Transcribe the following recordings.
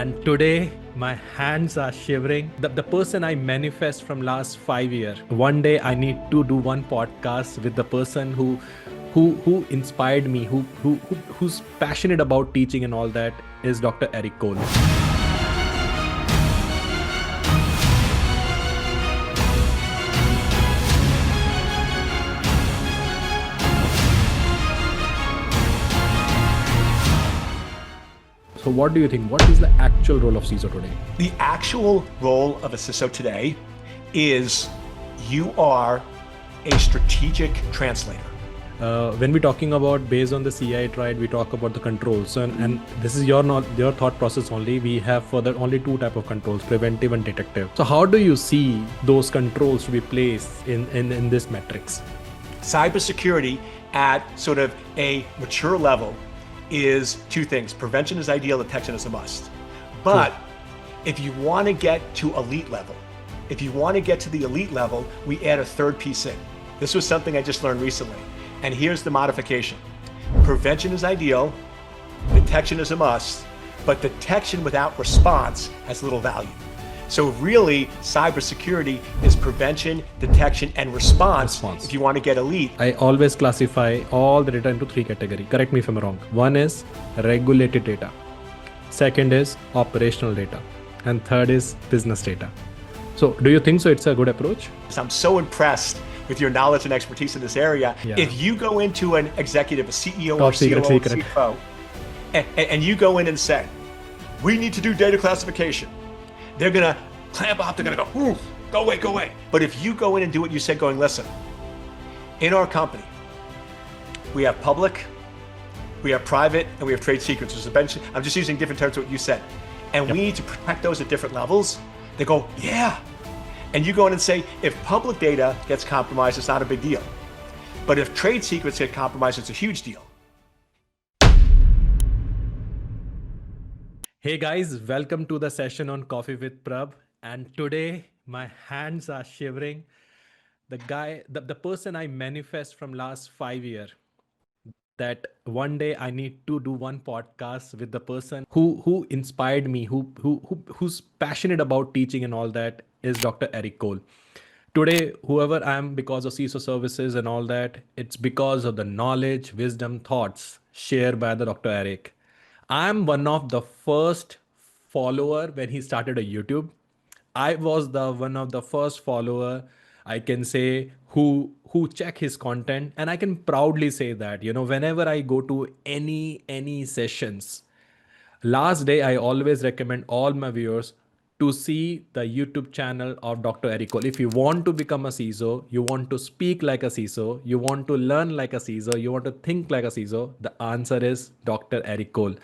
And today my hands are shivering. The person I manifest from last 5 years. One day I need to do one podcast with the person who inspired me, who's passionate about teaching and all that is Dr. Eric Cole. So what do you think? What is the actual role of CISO today? The actual role of a CISO today is you are a strategic translator. When we're talking about based on the CI triad, we talk about the controls, and this is your thought process only. We have further only two type of controls: preventive and detective. So how do you see those controls to be placed in this matrix? Cybersecurity at sort of a mature level is two things. Prevention is ideal, detection is a must. But if you want to get to elite level, we add a third piece in. This was something I just learned recently. And here's the modification. Prevention is ideal, detection is a must, but detection without response has little value. So really, cybersecurity is prevention, detection, and response. If you want to get elite. I always classify all the data into three categories. Correct me if I'm wrong. One is regulated data. Second is operational data. And third is business data. So do you think so it's a good approach? I'm so impressed with your knowledge and expertise in this area. Yeah. If you go into an executive, a CEO Top or secret, COO, secret. CFO, and you go in and say, we need to do data classification, they're gonna clamp up, they're gonna go, ooh, go away. But if you go in and do what you said, going, listen, in our company, we have public, we have private, and we have trade secrets. I'm just using different terms of what you said. And we need to protect those at different levels. They go, yeah. And you go in and say, if public data gets compromised, it's not a big deal. But if trade secrets get compromised, it's a huge deal. Hey guys, welcome to the session on Coffee with Prabh. And today my hands are shivering. The person I manifest from last 5 years, that one day I need to do one podcast with the person who inspired me, who's passionate about teaching and all that is Dr. Eric Cole. Today, whoever I am because of CISO services and all that, it's because of the knowledge, wisdom, thoughts shared by the Dr. Eric. I'm one of the first follower when he started a YouTube. I was the one of the first follower, I can say, who check his content, and I can proudly say that, whenever I go to any sessions, last day I always recommend all my viewers to see the YouTube channel of Dr. Eric Cole. If you want to become a CISO, you want to speak like a CISO, you want to learn like a CISO, you want to think like a CISO, the answer is Dr. Eric Cole.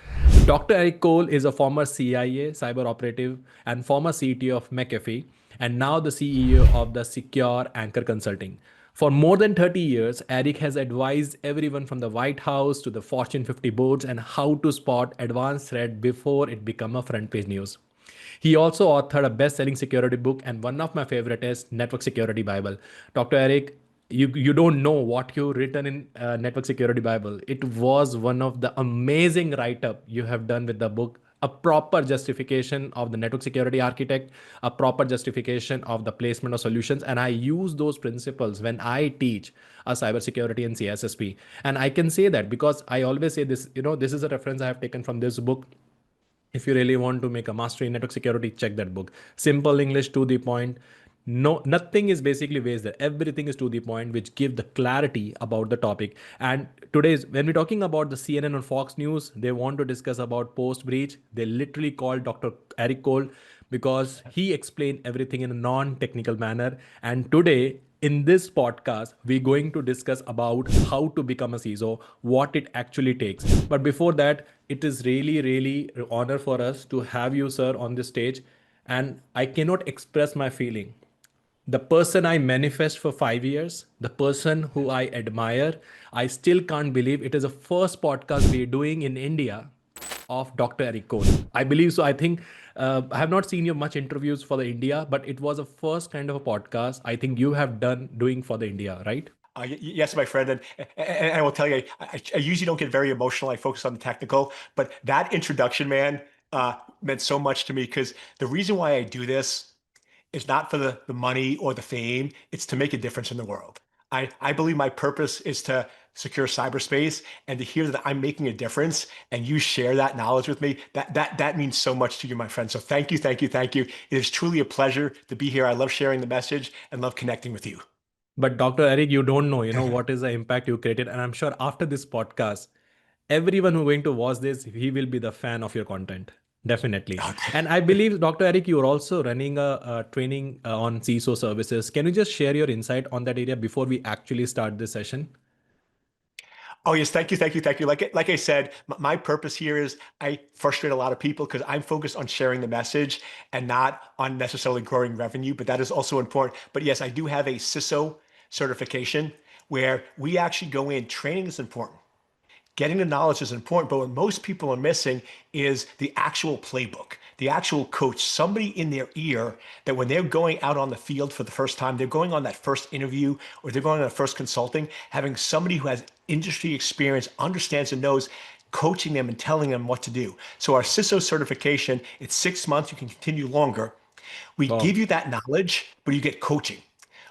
Dr. Eric Cole is a former CIA, cyber operative, and former CTO of McAfee, and now the CEO of the Secure Anchor Consulting. For more than 30 years, Eric has advised everyone from the White House to the Fortune 50 boards and how to spot advanced threat before it become a front page news. He also authored a best-selling security book, and one of my favorite is Network Security Bible. Dr. Eric, you don't know what you written in Network Security Bible. It was one of the amazing write-up you have done with the book, a proper justification of the network security architect, a proper justification of the placement of solutions. And I use those principles when I teach a cybersecurity and CSSP. And I can say that because I always say this, this is a reference I have taken from this book. If you really want to make a mastery in network security, check that book. Simple English, to the point. No, nothing is basically waste there. Everything is to the point, which give the clarity about the topic. And today's, when we're talking about the CNN and Fox News, they want to discuss about post breach. They literally called Dr. Eric Cole because he explained everything in a non-technical manner. And today, in this podcast, we're going to discuss about how to become a CISO, what it actually takes. But before that, it is really honor for us to have you, sir, on this stage. And I cannot express my feeling. The person I manifest for 5 years, the person who I admire, I still can't believe it is the first podcast we're doing in India of Dr. Eric Cole. I believe so. I think I have not seen your much interviews for the India, but it was a first kind of a podcast I think you have doing for the India, right? Yes, my friend. And I will tell you, I usually don't get very emotional. I focus on the technical, but that introduction, man, meant so much to me because the reason why I do this is not for the money or the fame. It's to make a difference in the world. I believe my purpose is to secure cyberspace, and to hear that I'm making a difference and you share that knowledge with me, that means so much to you, my friend. So thank you, thank you, thank you. It is truly a pleasure to be here. I love sharing the message and love connecting with you. But Dr. Eric, you don't know, what is the impact you created. And I'm sure after this podcast, everyone who's going to watch this, he will be the fan of your content. Definitely. And I believe, Dr. Eric, you're also running a training on CISO services. Can you just share your insight on that area before we actually start this session? Oh yes, thank you, thank you, thank you. Like I said, my purpose here is I frustrate a lot of people because I'm focused on sharing the message and not on necessarily growing revenue, but that is also important. But yes, I do have a CISO certification where we actually go in. Training is important. Getting the knowledge is important, but what most people are missing is the actual playbook, the actual coach, somebody in their ear that when they're going out on the field for the first time, they're going on that first interview or they're going on that first consulting, having somebody who has industry experience, understands and knows, coaching them and telling them what to do. So our CISO certification, it's 6 months, you can continue longer. We give Wow. you that knowledge, but you get coaching.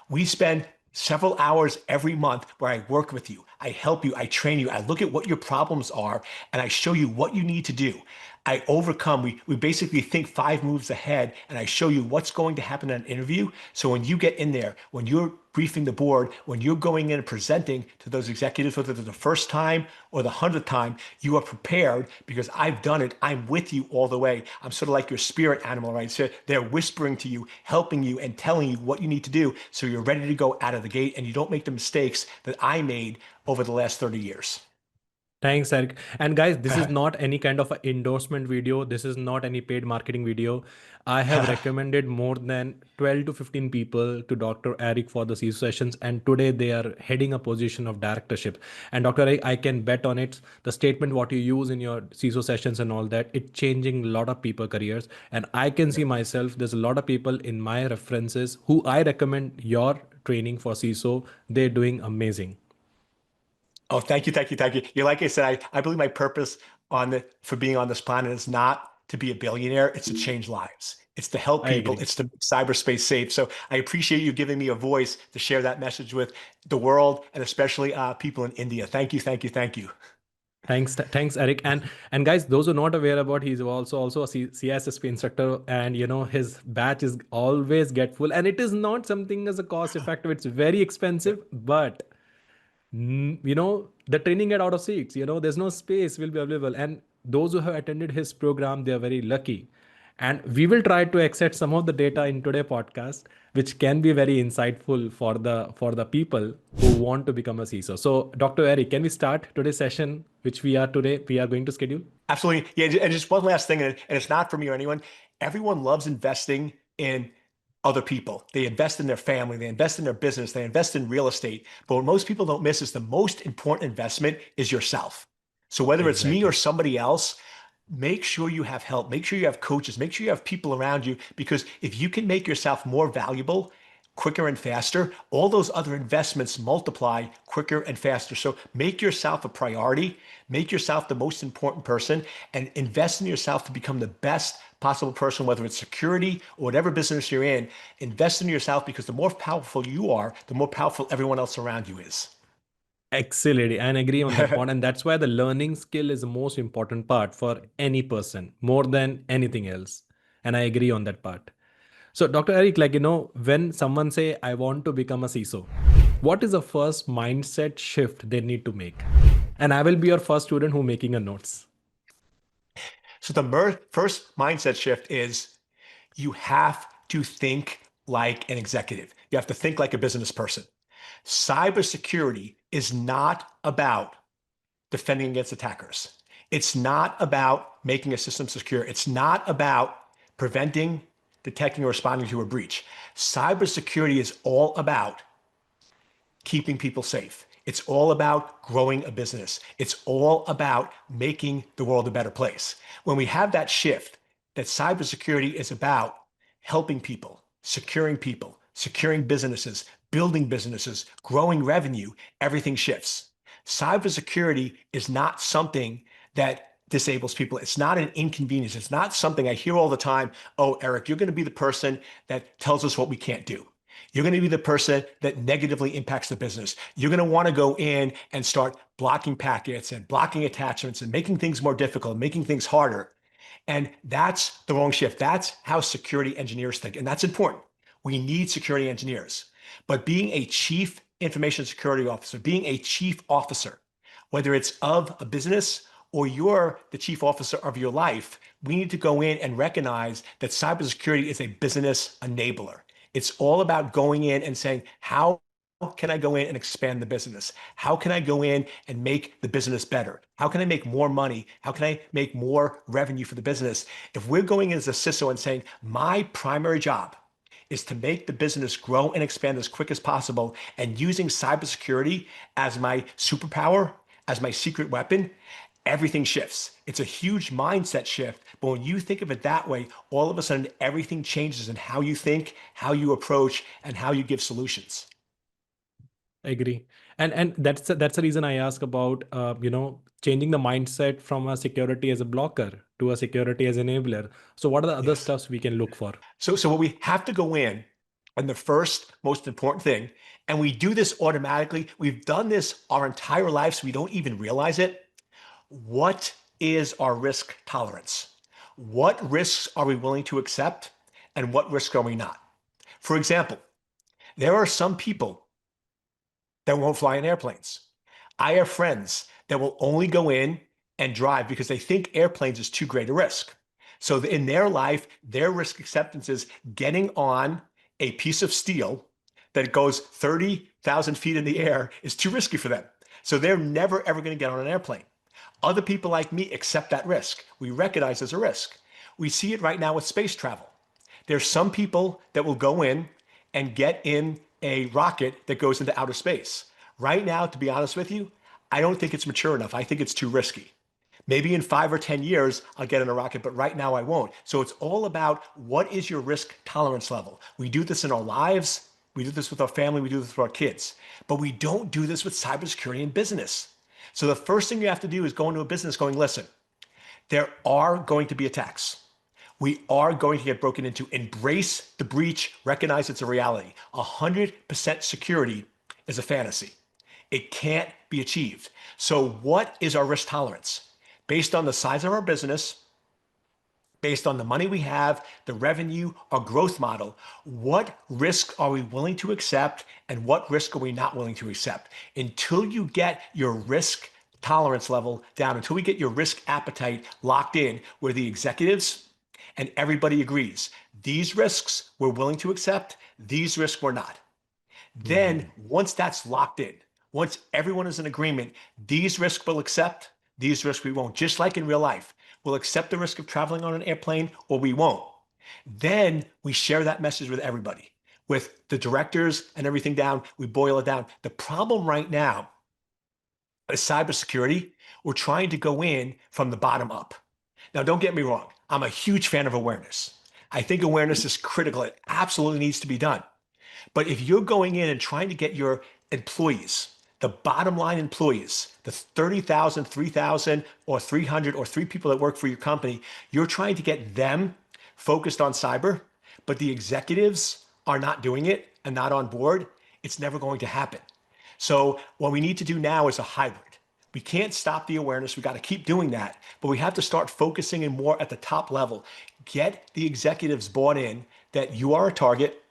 We spend several hours every month where I work with you. I help you. I train you. I look at what your problems are and I show you what you need to do. I overcome. We basically think 5 moves ahead and I show you what's going to happen in an interview. So when you get in there, when you're briefing the board, when you're going in and presenting to those executives, whether it's the first time or the 100th time, you are prepared because I've done it. I'm with you all the way. I'm sort of like your spirit animal, right? So they're whispering to you, helping you and telling you what you need to do so you're ready to go out of the gate and you don't make the mistakes that I made over the last 30 years. Thanks, Eric. And guys, this is not any kind of a endorsement video. This is not any paid marketing video. I have recommended more than 12 to 15 people to Dr. Eric for the CISO sessions, and today they are heading a position of directorship. And Dr. Eric, I can bet on it. The statement what you use in your CISO sessions and all that, it's changing a lot of people careers. And I can see myself, there's a lot of people in my references who I recommend your training for CISO. They're doing amazing. Oh, thank you, thank you, thank you. Yeah, like I said, I believe my purpose for being on this planet is not to be a billionaire. It's to change lives. It's to help I people. agree. It's to make cyberspace safe. So I appreciate you giving me a voice to share that message with the world and especially people in India. Thank you, thank you, thank you. Thanks, Eric. And guys, those who are not aware about, he's also a CISSP instructor, and his batch is always get full, and it is not something as a cost effective. It's very expensive, but the training get out of seats. There's no space will be available, and those who have attended his program, they are very lucky. And we will try to accept some of the data in today podcast, which can be very insightful for the people who want to become a CISO. So, Dr. Eric, can we start today's session, which we are going to schedule? Absolutely. Yeah. And just one last thing, and it's not for me or anyone. Everyone loves investing in other people. They invest in their family, they invest in their business, they invest in real estate. But what most people don't miss is the most important investment is yourself. So whether it's me or Exactly. somebody else, make sure you have help, make sure you have coaches, make sure you have people around you, because if you can make yourself more valuable quicker and faster, all those other investments multiply quicker and faster. So make yourself a priority, make yourself the most important person, and invest in yourself to become the best possible person, whether it's security or whatever business you're in. Invest in yourself because the more powerful you are, the more powerful everyone else around you is. Excellent. I agree on that point. And that's why the learning skill is the most important part for any person, more than anything else. And I agree on that part. So, Dr. Eric, when someone say, I want to become a CISO, what is the first mindset shift they need to make? And I will be your first student who making a notes. So the first mindset shift is you have to think like an executive. You have to think like a business person. Cybersecurity is not about defending against attackers. It's not about making a system secure. It's not about preventing, detecting, or responding to a breach. Cybersecurity is all about keeping people safe. It's all about growing a business. It's all about making the world a better place. When we have that shift, that cybersecurity is about helping people, securing businesses, building businesses, growing revenue, everything shifts. Cybersecurity is not something that disables people. It's not an inconvenience. It's not something I hear all the time. Oh, Eric, you're going to be the person that tells us what we can't do. You're going to be the person that negatively impacts the business. You're going to want to go in and start blocking packets and blocking attachments and making things more difficult, making things harder. And that's the wrong shift. That's how security engineers think. And that's important. We need security engineers. But being a chief information security officer, being a chief officer, whether it's of a business or you're the chief officer of your life, we need to go in and recognize that cybersecurity is a business enabler. It's all about going in and saying, how can I go in and expand the business? How can I go in and make the business better? How can I make more money? How can I make more revenue for the business? If we're going in as a CISO and saying, my primary job is to make the business grow and expand as quick as possible, and using cybersecurity as my superpower, as my secret weapon, everything shifts. It's a huge mindset shift. But when you think of it that way, all of a sudden, everything changes in how you think, how you approach, and how you give solutions. I agree. And that's the reason I ask about changing the mindset from a security as a blocker to a security as enabler. So what are the other Yes. stuffs we can look for? So what we have to go in, and the first most important thing, and we do this automatically, we've done this our entire life, so we don't even realize it. What is our risk tolerance? What risks are we willing to accept, and what risks are we not? For example, there are some people that won't fly in airplanes. I have friends that will only go in and drive because they think airplanes is too great a risk. So in their life, their risk acceptance is getting on a piece of steel that goes 30,000 feet in the air is too risky for them. So they're never, ever going to get on an airplane. Other people like me accept that risk. We recognize as a risk. We see it right now with space travel. There's some people that will go in and get in a rocket that goes into outer space. Right now, to be honest with you, I don't think it's mature enough. I think it's too risky. Maybe in 5 or 10 years, I'll get in a rocket, but right now I won't. So it's all about what is your risk tolerance level. We do this in our lives. We do this with our family. We do this with our kids. But we don't do this with cybersecurity in business. So the first thing you have to do is go into a business going, listen, there are going to be attacks. We are going to get broken into. Embrace the breach. Recognize it's a reality. 100% security is a fantasy. It can't be achieved. So what is our risk tolerance? Based on the size of our business, based on the money we have, the revenue, our growth model, what risk are we willing to accept and what risk are we not willing to accept? Until you get your risk tolerance level down, until we get your risk appetite locked in, where the executives and everybody agrees, these risks we're willing to accept, these risks we're not. Then once that's locked in, once everyone is in agreement, these risks we'll accept, these risks we won't. Just like in real life, we'll accept the risk of traveling on an airplane or we won't. Then we share that message with everybody, with the directors and everything down. We boil it down. The problem right now is cybersecurity. We're trying to go in from the bottom up. Now, don't get me wrong. I'm a huge fan of awareness. I think awareness is critical. It absolutely needs to be done. But if you're going in and trying to get your employees, the bottom line employees, the 30,000, 3,000, or 300, or 3 people that work for your company, you're trying to get them focused on cyber, but the executives are not doing it and not on board, it's never going to happen. So what we need to do now is a hybrid. We can't stop the awareness. We got to keep doing that, but we have to start focusing in more at the top level. Get the executives bought in that you are a target.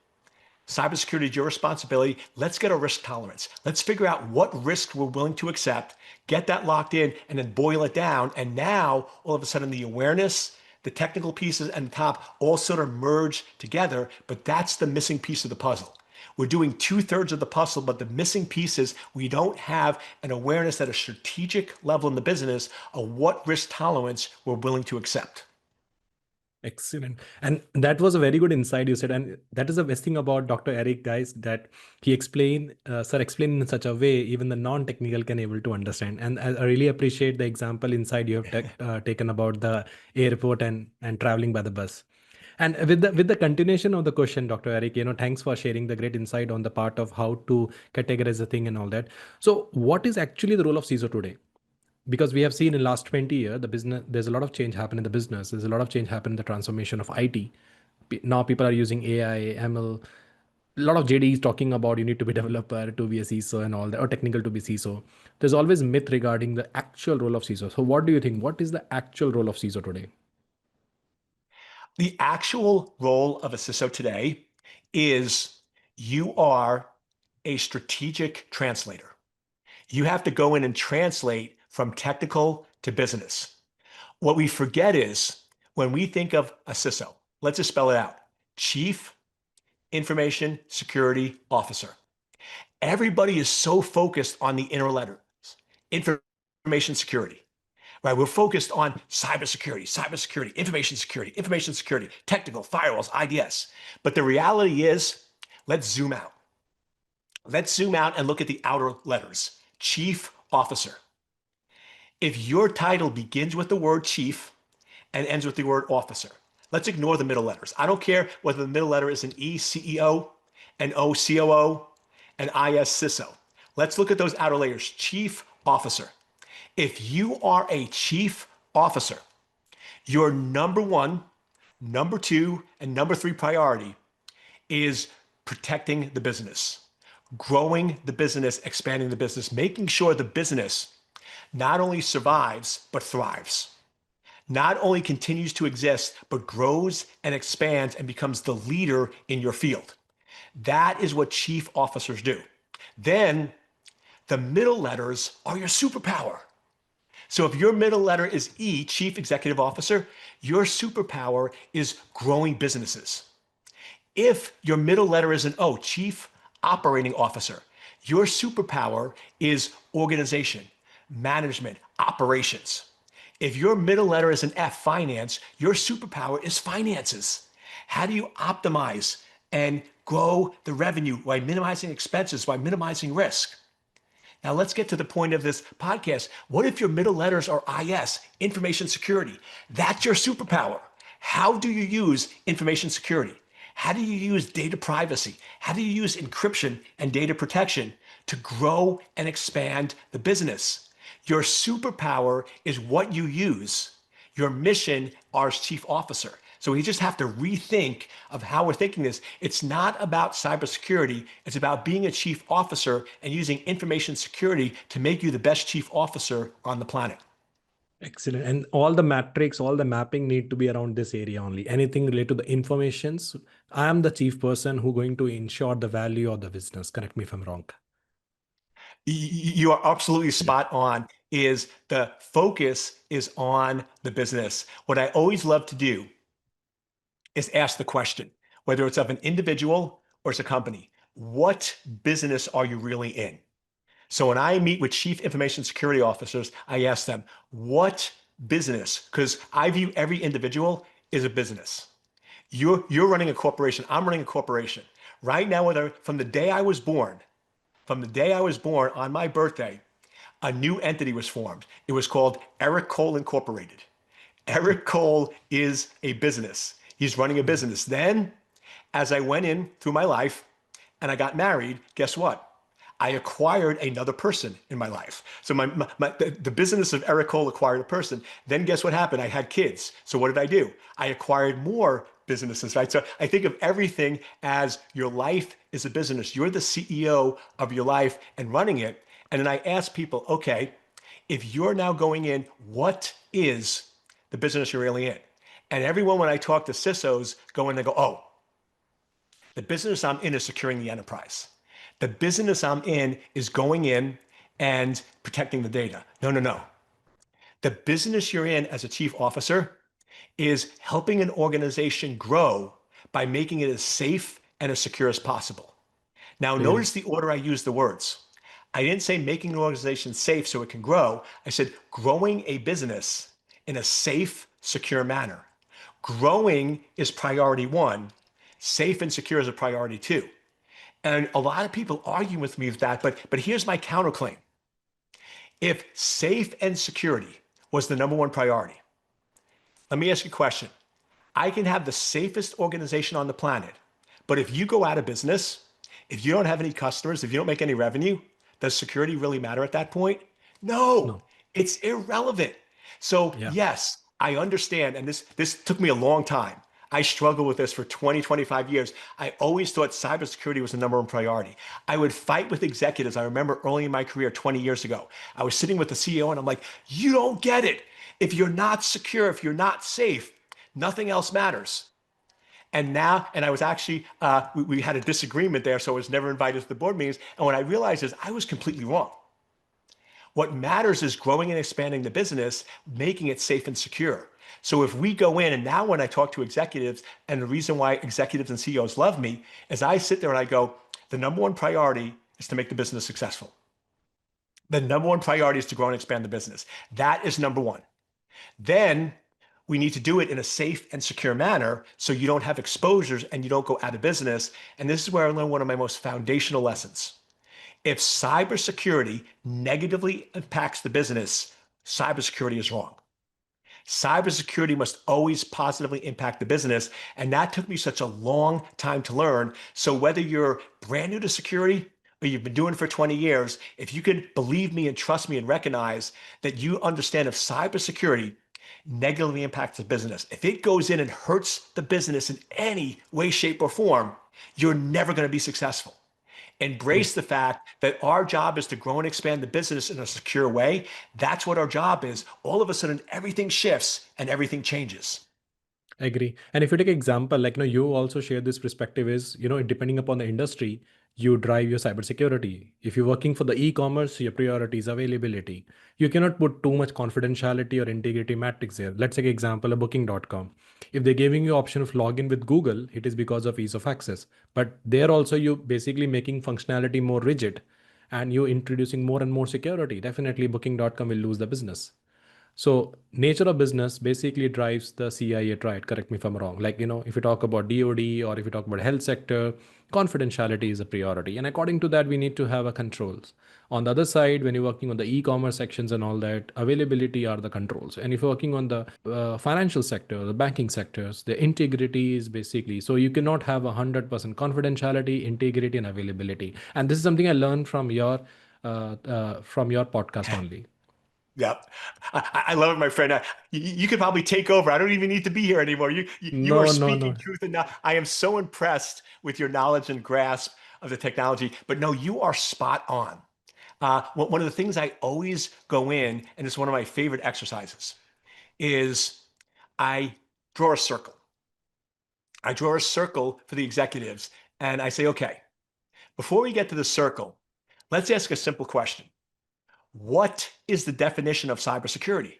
Cybersecurity is your responsibility. Let's get a risk tolerance. Let's figure out what risk we're willing to accept, get that locked in, and then boil it down. And now, all of a sudden, the awareness, the technical pieces, and the top all sort of merge together. But that's the missing piece of the puzzle. We're doing 2/3 of the puzzle, but the missing piece is we don't have an awareness at a strategic level in the business of what risk tolerance we're willing to accept. Excellent. And that was a very good insight you said. And that is the best thing about Dr. Eric, guys, that he explained in such a way, even the non-technical can able to understand. And I really appreciate the example inside you have taken about the airport and traveling by the bus. And with the continuation of the question, Dr. Eric, thanks for sharing the great insight on the part of how to categorize the thing and all that. So what is actually the role of CISO today? because we have seen in last 20 years, the business, there's a lot of change happen in the business. There's a lot of change happen in the transformation of IT. Now people are using AI, ML. A lot of JDs talking about you need to be developer to be a CISO and all that, or technical to be CISO. There's always myth regarding the actual role of CISO. So what do you think? What is the actual role of CISO today? The actual role of a CISO today is you are a strategic translator. You have to go in and translate from technical to business. What we forget is when we think of a CISO, let's just spell it out: Chief Information Security Officer. Everybody is so focused on the inner letters, information security, right? We're focused on cybersecurity, information security, technical, firewalls, IDS. But the reality is, let's zoom out. Let's zoom out and look at the outer letters. Chief Officer. If your title begins with the word chief and ends with the word officer, let's ignore the middle letters. I don't care whether the middle letter is an E, CEO, an O, COO, an IS, CISO. Let's look at those outer layers. Chief Officer. If you are a chief officer, your number one, number two, and number three priority is protecting the business, growing the business, expanding the business, making sure the business not only survives, but thrives. Not only continues to exist, but grows and expands and becomes the leader in your field. That is what chief officers do. Then the middle letters are your superpower. So if your middle letter is E, Chief Executive Officer, your superpower is growing businesses. If your middle letter is an O, Chief Operating Officer, your superpower is organization, management, operations. If your middle letter is an F, Finance, your superpower is finances. How do you optimize and grow the revenue by minimizing expenses, by minimizing risk? Now let's get to the point of this podcast. What if your middle letters are IS, information security? That's your superpower. How do you use information security? How do you use data privacy? How do you use encryption and data protection to grow and expand the business? Your superpower is what you use. Your mission as chief officer. So we just have to rethink of how we're thinking this. It's not about cybersecurity. It's about being a chief officer and using information security to make you the best chief officer on the planet. Excellent. And all the metrics, all the mapping need to be around this area only. Anything related to the informations, I am the chief person who going to ensure the value of the business. Correct me if I'm wrong. You are absolutely spot on. Is the focus is on the business. What I always love to do is ask the question, whether it's of an individual or it's a company, what business are you really in? So when I meet with chief information security officers, I ask them, what business? Because I view every individual as a business. You're running a corporation. I'm running a corporation. Right now, from the day I was born, on my birthday, a new entity was formed. It was called Eric Cole Incorporated. Eric Cole is a business. He's running a business. Then, as I went in through my life and I got married, guess what? I acquired another person in my life. So the business of Eric Cole acquired a person. Then guess what happened? I had kids. So what did I do? I acquired more businesses, right? So I think of everything as your life is a business. You're the CEO of your life and running it. And then I ask people, okay, if you're now going in, what is the business you're really in? And everyone, when I talk to CISOs, go in, they go, oh, the business I'm in is securing the enterprise. The business I'm in is going in and protecting the data. No. The business you're in as a chief officer is helping an organization grow by making it as safe and as secure as possible. Now, notice the order I use the words. I didn't say making an organization safe so it can grow. I said growing a business in a safe, secure manner. Growing is priority one. Safe and secure is a priority two. And a lot of people argue with me with that, but here's my counterclaim. If safe and security was the number one priority, let me ask you a question. I can have the safest organization on the planet, but if you go out of business, if you don't have any customers, if you don't make any revenue, does security really matter at that point? No. It's irrelevant. So Yeah. yes, I understand. And this took me a long time. I struggled with this for 20, 25 years. I always thought cybersecurity was the number one priority. I would fight with executives. I remember early in my career, 20 years ago, I was sitting with the CEO and I'm like, you don't get it. If you're not secure, if you're not safe, nothing else matters. And now, and I was actually, we had a disagreement there, so I was never invited to the board meetings. And what I realized is I was completely wrong. What matters is growing and expanding the business, making it safe and secure. So if we go in, and now when I talk to executives, and the reason why executives and CEOs love me is I sit there and I go, the number one priority is to make the business successful. The number one priority is to grow and expand the business. That is number one. Then we need to do it in a safe and secure manner so you don't have exposures and you don't go out of business. And this is where I learned one of my most foundational lessons. If cybersecurity negatively impacts the business, cybersecurity is wrong. Cybersecurity must always positively impact the business. And that took me such a long time to learn. So whether you're brand new to security or you've been doing it for 20 years, if you can believe me and trust me and recognize that you understand if cybersecurity negatively impacts the business, if it goes in and hurts the business in any way, shape, or form, you're never going to be successful. True. Embrace the fact that our job is to grow and expand the business in a secure way. That's what our job is. All of a sudden, everything shifts and everything changes. Agree. And if you take example, like, you also share this perspective is, depending upon the industry, you drive your cybersecurity. If you're working for the e-commerce, your priority is availability. You cannot put too much confidentiality or integrity metrics there. Let's take example, a booking.com. If they're giving you option of login with Google, it is because of ease of access. But there also you basically making functionality more rigid and you introducing more and more security. Definitely booking.com will lose the business. So nature of business basically drives the CIA triad. Correct me if I'm wrong. Like, if you talk about DoD or if you talk about health sector, confidentiality is a priority. And according to that, we need to have a controls. On the other side, when you're working on the e-commerce sections and all that, availability are the controls. And if you're working on the financial sector, the banking sectors, the integrity is basically, so you cannot have 100% confidentiality, integrity, and availability. And this is something I learned from your podcast only. Yeah, I love it, my friend. You could probably take over. I don't even need to be here anymore. You are No, no, speaking no. truth, and now I am so impressed with your knowledge and grasp of the technology. But no, you are spot on. One of the things I always go in, and it's one of my favorite exercises, is I draw a circle. I draw a circle for the executives, and I say, okay, before we get to the circle, let's ask a simple question. What is the definition of cybersecurity?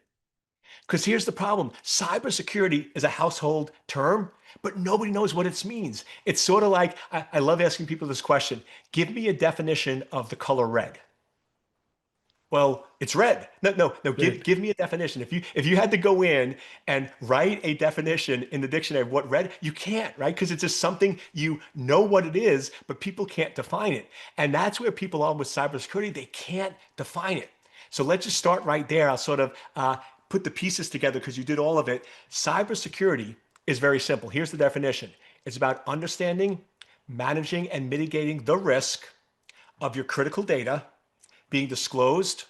Because here's the problem. Cybersecurity is a household term, but nobody knows what it means. It's sort of like, I love asking people this question. Give me a definition of the color red. Well, it's red. No. Give, Correct. give me a definition. If you had to go in and write a definition in the dictionary of what red, you can't, right? Because it's just something you know what it is, but people can't define it. And that's where people are with cybersecurity. They can't define it. So let's just start right there. I'll sort of put the pieces together because you did all of it. Cybersecurity is very simple. Here's the definition. It's about understanding, managing, and mitigating the risk of your critical data being disclosed,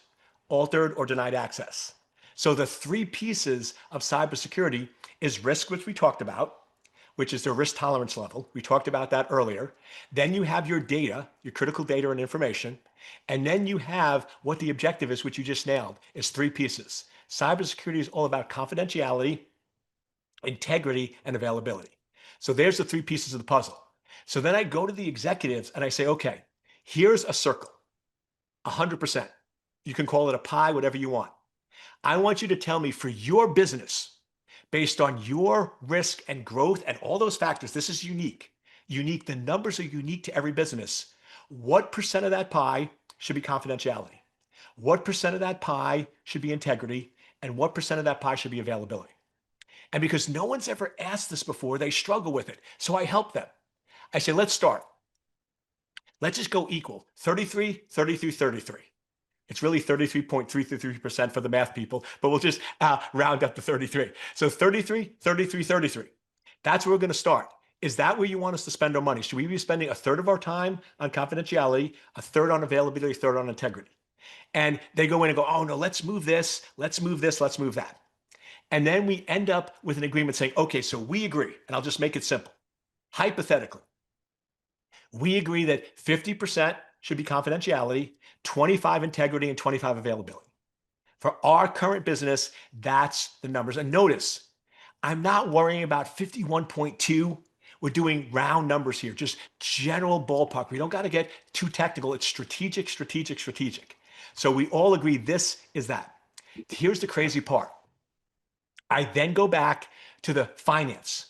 altered, or denied access. So the three pieces of cybersecurity is risk, which we talked about, which is the risk tolerance level. We talked about that earlier. Then you have your data, your critical data and information. And then you have what the objective is, which you just nailed, is three pieces. Cybersecurity is all about confidentiality, integrity, and availability. So there's the three pieces of the puzzle. So then I go to the executives and I say, okay, here's a circle. 100%. You can call it a pie, whatever you want. I want you to tell me for your business, based on your risk and growth and all those factors, this is unique. Unique, the numbers are unique to every business. What percent of that pie should be confidentiality? What percent of that pie should be integrity? And what percent of that pie should be availability? And because no one's ever asked this before, they struggle with it. So I help them. I say, let's start. Let's just go equal 33, 33, 33. It's really 33.333% for the math people, but we'll just round up to 33. So 33, 33, 33. That's where we're going to start. Is that where you want us to spend our money? Should we be spending a third of our time on confidentiality, a third on availability, a third on integrity? And they go in and go, oh no, let's move this, let's move this, let's move that. And then we end up with an agreement saying, okay, so we agree, and I'll just make it simple. Hypothetically, we agree that 50% should be confidentiality, 25 integrity, and 25 availability. For our current business, that's the numbers. And notice, I'm not worrying about 51.2. We're doing round numbers here, just general ballpark. We don't got to get too technical. It's strategic, strategic, strategic. So we all agree this is that. Here's the crazy part. I then go back to the finance.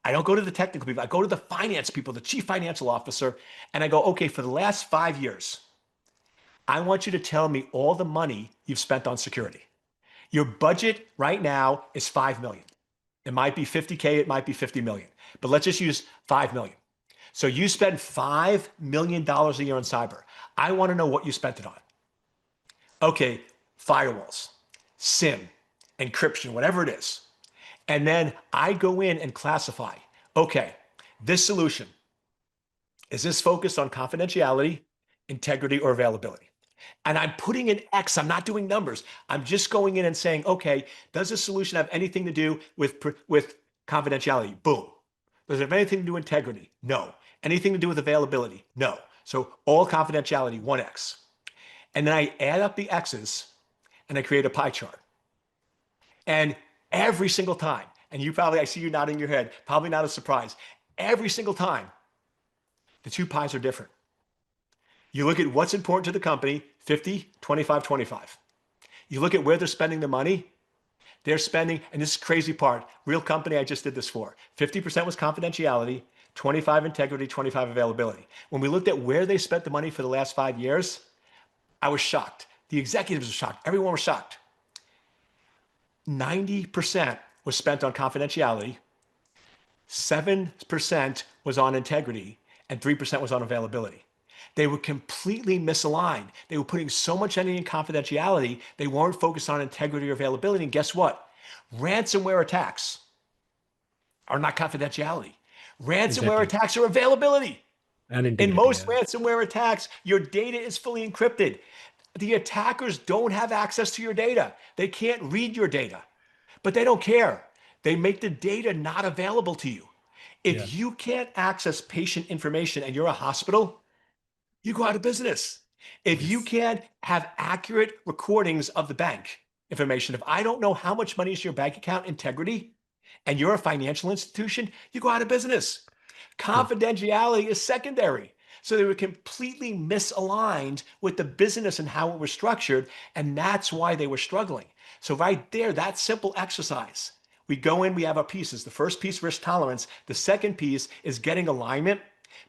I don't go to the technical people. I go to the finance people, the chief financial officer, and I go, okay, for the last 5 years, I want you to tell me all the money you've spent on security. Your budget right now is 5 million. It might be 50K, it might be 50 million, but let's just use 5 million. So you spend $5 million a year on cyber. I want to know what you spent it on. Okay, firewalls, SIM, encryption, whatever it is. And then I go in and classify, okay, this solution, is this focused on confidentiality, integrity, or availability? And I'm putting an X, I'm not doing numbers. I'm just going in and saying, okay, does this solution have anything to do with confidentiality? Boom. Does it have anything to do with integrity? No. Anything to do with availability? No. So all confidentiality, 1X. And then I add up the X's and I create a pie chart. And every single time, and you probably, I see you nodding your head, probably not a surprise. Every single time, the two pies are different. You look at what's important to the company, 50, 25, 25. You look at where they're spending the money, they're spending, and this is the crazy part, real company I just did this for, 50% was confidentiality, 25 integrity, 25 availability. When we looked at where they spent the money for the last 5 years, I was shocked. The executives were shocked. Everyone was shocked. 90% was spent on confidentiality, 7% was on integrity, and 3% was on availability. They were completely misaligned. They were putting so much energy in confidentiality, they weren't focused on integrity or availability. And guess what? Ransomware attacks are not confidentiality. Ransomware Exactly. attacks are availability. And In integrity. most Yeah. ransomware attacks, your data is fully encrypted. The attackers don't have access to your data. They can't read your data, but they don't care. They make the data not available to you. Yeah. If you can't access patient information and you're a hospital, you go out of business. If you Yes. can't have accurate recordings of the bank information, if I don't know how much money is your bank account integrity, and you're a financial institution, you go out of business. True. Confidentiality is secondary. So they were completely misaligned with the business and how it was structured. And that's why they were struggling. So right there, that simple exercise. We go in, we have our pieces. The first piece, risk tolerance. The second piece is getting alignment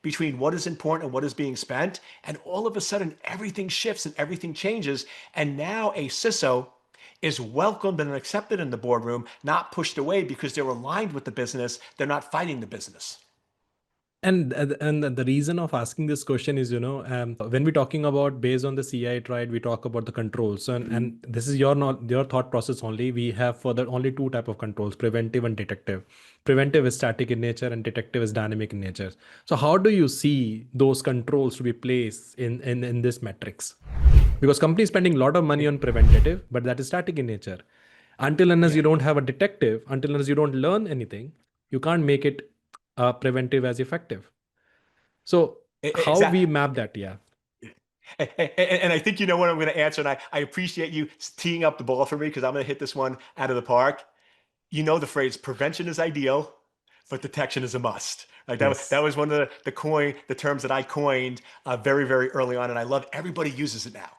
between what is important and what is being spent. And all of a sudden, everything shifts and everything changes. And now a CISO is welcomed and accepted in the boardroom, not pushed away because they're aligned with the business. They're not fighting the business. And the reason of asking this question is, when we're talking about based on the CI triad, we talk about the controls. So, and this is your thought process only. We have further only two type of controls: preventive and detective. Preventive is static in nature, and detective is dynamic in nature. So, how do you see those controls to be placed in this metrics? Because companies spending a lot of money on preventative, but that is static in nature. Until unless Yeah, you don't have a detective, until unless you don't learn anything, you can't make it preventive as effective. So how we exactly. map that? Yeah. And I think you know what I'm going to answer. And I appreciate you teeing up the ball for me because I'm going to hit this one out of the park. You know the phrase prevention is ideal, but detection is a must. Like that Yes. was one of the terms that I coined very, very early on. And I love everybody uses it now.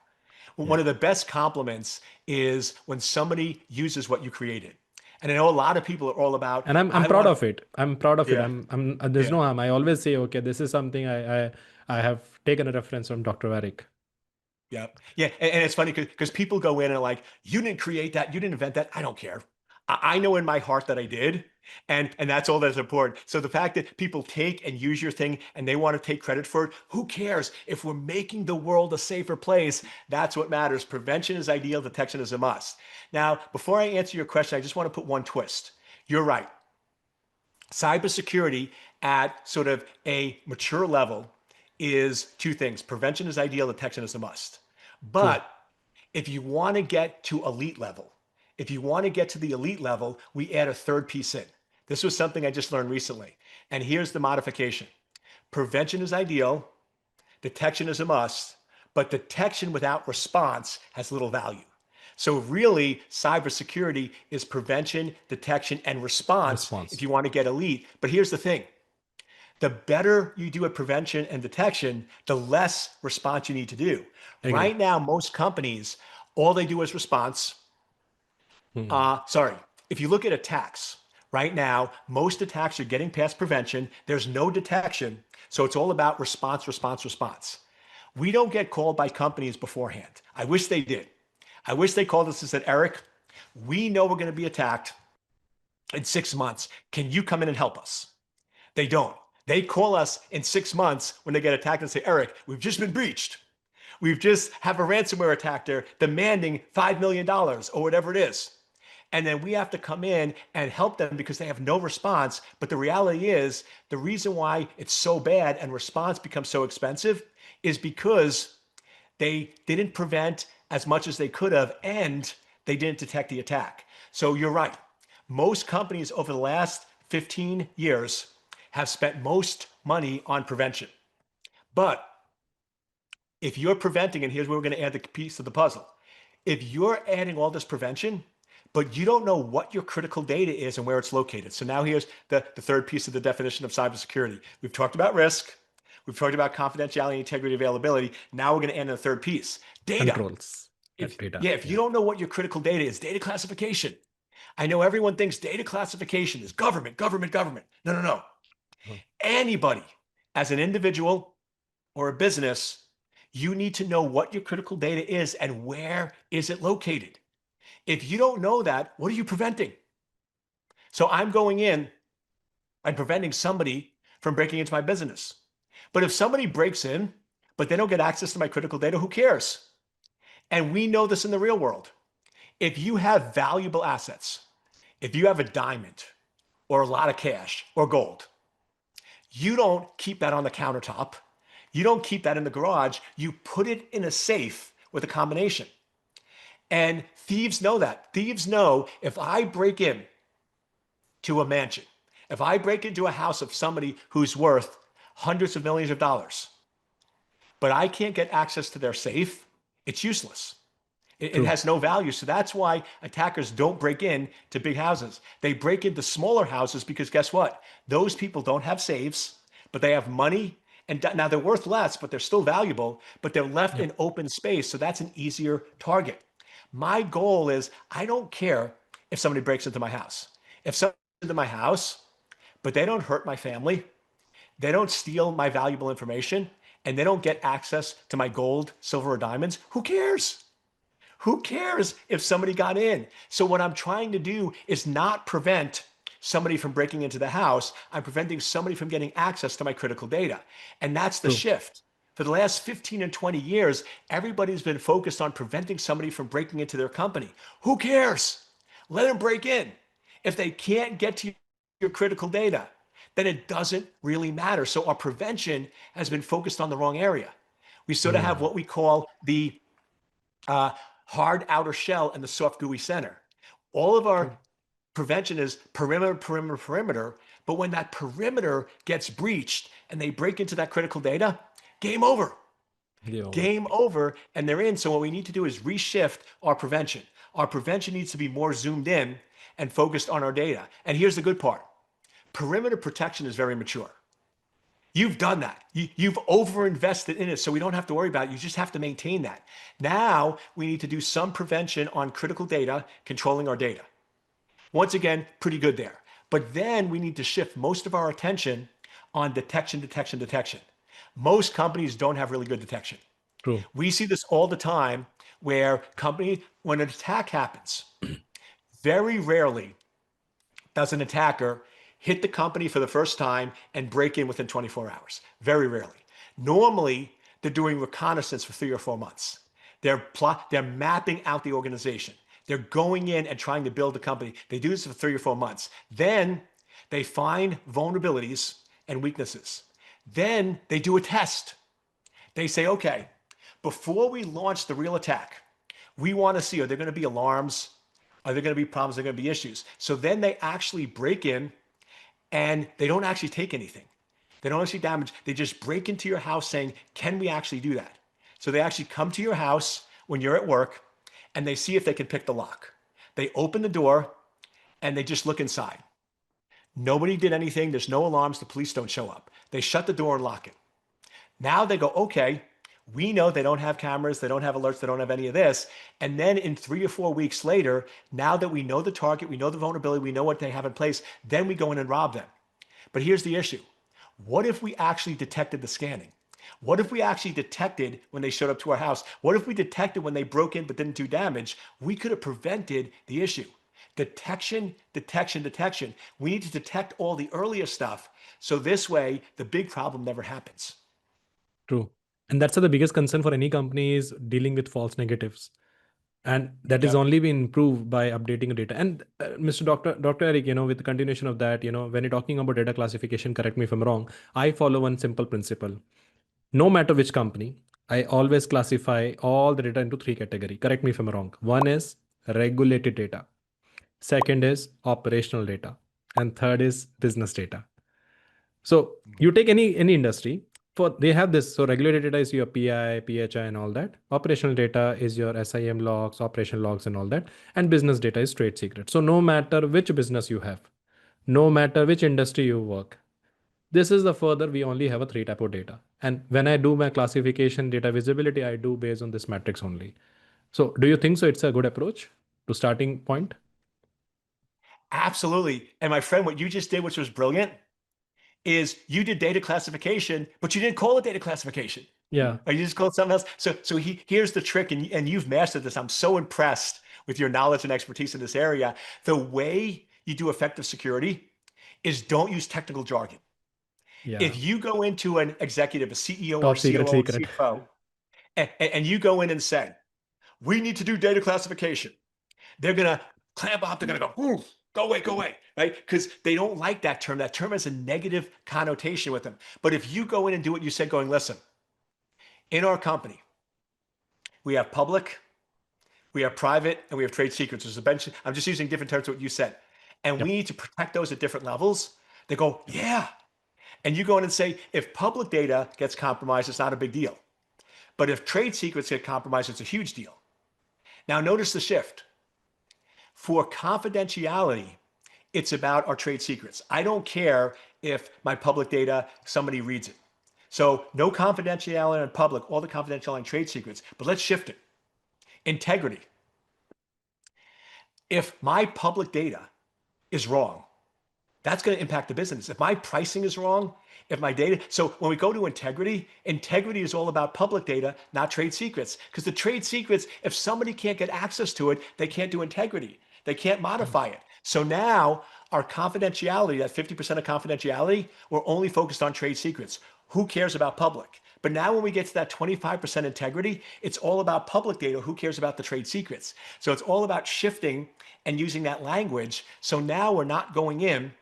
Yeah. One of the best compliments is when somebody uses what you created. And I know a lot of people are all about, And I'm I proud want, of it. I'm proud of it. yeah, I'm there's yeah. no harm. I always say, okay, this is something I have taken a reference from Dr. Varick. Yeah. Yeah. And it's funny because people go in and like, you didn't create that. You didn't invent that. I don't care. I know in my heart that I did. And that's all that's important. So the fact that people take and use your thing and they want to take credit for it, who cares? If we're making the world a safer place, that's what matters. Prevention is ideal. Detection is a must. Now, before I answer your question, I just want to put one twist. You're right. Cybersecurity at sort of a mature level is two things. Prevention is ideal, detection is a must. But if you want to get to elite level, if you want to get to the elite level, we add a third piece in. This was something I just learned recently. And here's the modification. Prevention is ideal. Detection is a must, but detection without response has little value. So really, cybersecurity is prevention, detection, and response if you want to get elite. But here's the thing. The better you do at prevention and detection, the less response you need to do. Right now, most companies, all they do is response. If you look at attacks, right now, most attacks are getting past prevention. There's no detection. So it's all about response, response, response. We don't get called by companies beforehand. I wish they did. I wish they called us and said, Eric, we know we're going to be attacked in 6 months. Can you come in and help us? They don't. They call us in 6 months when they get attacked and say, Eric, we've just been breached. We've just have a ransomware attack there demanding $5 million or whatever it is. And then we have to come in and help them because they have no response. But the reality is the reason why it's so bad and response becomes so expensive is because they didn't prevent as much as they could have and they didn't detect the attack. So you're right. Most companies over the last 15 years have spent most money on prevention. But if you're preventing, and here's where we're going to add the piece of the puzzle. If you're adding all this prevention, but you don't know what your critical data is and where it's located. So now here's the third piece of the definition of cybersecurity. We've talked about risk. We've talked about confidentiality, integrity, availability. Now we're going to add in the third piece, data. Controls. If you don't know what your critical data is, data classification. I know everyone thinks data classification is government, government, government. No. Anybody, as an individual or a business, you need to know what your critical data is and where is it located. If you don't know that, what are you preventing? So I'm going in and preventing somebody from breaking into my business. But if somebody breaks in, but they don't get access to my critical data, who cares? And we know this in the real world. If you have valuable assets, if you have a diamond or a lot of cash or gold, you don't keep that on the countertop. You don't keep that in the garage. You put it in a safe with a combination. And thieves know that. Thieves know if I break in to a mansion, if I break into a house of somebody who's worth hundreds of millions of dollars, but I can't get access to their safe, it's useless. It has no value. So that's why attackers don't break in to big houses. They break into smaller houses because guess what? Those people don't have safes, but they have money. And now they're worth less, but they're still valuable, but they're left in open space. So that's an easier target. My goal is I don't care if somebody breaks into my house. If somebody breaks into my house, but they don't hurt my family, they don't steal my valuable information, and they don't get access to my gold, silver, or diamonds, who cares? Who cares if somebody got in? So what I'm trying to do is not prevent somebody from breaking into the house. I'm preventing somebody from getting access to my critical data. And that's the shift. For the last 15 and 20 years, everybody's been focused on preventing somebody from breaking into their company. Who cares? Let them break in. If they can't get to your critical data, then it doesn't really matter. So our prevention has been focused on the wrong area. We sort of have what we call the hard outer shell and the soft gooey center. All of our prevention is perimeter, perimeter, perimeter. But when that perimeter gets breached and they break into that critical data, game over. Game over, and they're in. So what we need to do is reshift our prevention. Our prevention needs to be more zoomed in and focused on our data. And here's the good part. Perimeter protection is very mature. You've done that. You've overinvested in it, so we don't have to worry about it. You just have to maintain that. Now we need to do some prevention on critical data, controlling our data. Once again, pretty good there. But then we need to shift most of our attention on detection, detection, detection. Most companies don't have really good detection. True. We see this all the time where when an attack happens, very rarely does an attacker hit the company for the first time and break in within 24 hours. Very rarely. Normally, they're doing reconnaissance for 3 or 4 months. They're mapping out the organization. They're going in and trying to build the company. They do this for 3 or 4 months. Then they find vulnerabilities and weaknesses. Then they do a test. They say, okay, before we launch the real attack, we want to see, are there going to be alarms? Are there going to be problems? Are there going to be issues? So then they actually break in and they don't actually take anything. They don't actually damage. They just break into your house saying, can we actually do that? So they actually come to your house when you're at work and they see if they can pick the lock. They open the door and they just look inside. Nobody did anything. There's no alarms. The police don't show up. They shut the door and lock it. Now they go, okay, we know they don't have cameras, they don't have alerts, they don't have any of this. And then in 3 or 4 weeks later, now that we know the target, we know the vulnerability, we know what they have in place, then we go in and rob them. But here's the issue. What if we actually detected the scanning? What if we actually detected when they showed up to our house? What if we detected when they broke in but didn't do damage? We could have prevented the issue. Detection, detection, detection. We need to detect all the earlier stuff so this way the big problem never happens. True. And that's the biggest concern for any company is dealing with false negatives. And that is Yep. only been improved by updating the data. And Mr. Dr. Eric, with the continuation of that, when you're talking about data classification, correct me if I'm wrong, I follow one simple principle. No matter which company, I always classify all the data into three categories. Correct me if I'm wrong. One is regulated data. Second is operational data. And third is business data. So you take any industry, for they have this. So regulated data is your PI, PHI, and all that. Operational data is your SIM logs, operational logs, and all that. And business data is trade secret. So no matter which business you have, no matter which industry you work, this is the further we only have a three type of data. And when I do my classification data visibility, I do based on this matrix only. So do you think so? It's a good approach to starting point? Absolutely. And my friend, what you just did, which was brilliant, is you did data classification, but you didn't call it data classification. Yeah. Or you just called it something else. So here's the trick, and you've mastered this. I'm so impressed with your knowledge and expertise in this area. The way you do effective security is don't use technical jargon. Yeah. If you go into an executive, a CEO or Top secret, COO or secret. CFO, and you go in and say, we need to do data classification, they're going to clamp up. They're going to go, go away, right? Because they don't like that term. That term has a negative connotation with them. But if you go in and do what you said, going, listen, in our company, we have public, we have private, and we have trade secrets. There's a bench. I'm just using different terms of what you said. And we Yep. need to protect those at different levels. They go, yeah. And you go in and say, if public data gets compromised, it's not a big deal. But if trade secrets get compromised, it's a huge deal. Now, notice the shift. For confidentiality, it's about our trade secrets. I don't care if my public data, somebody reads it. So no confidentiality in public, all the confidentiality in trade secrets, but let's shift it. Integrity. If my public data is wrong, that's going to impact the business. If my pricing is wrong, if my data, so when we go to integrity, integrity is all about public data, not trade secrets. Because the trade secrets, if somebody can't get access to it, they can't do integrity. They can't modify it. So now our confidentiality, that 50% of confidentiality, we're only focused on trade secrets. Who cares about public? But now when we get to that 25% integrity, it's all about public data. Who cares about the trade secrets? So it's all about shifting and using that language. So now we're not going in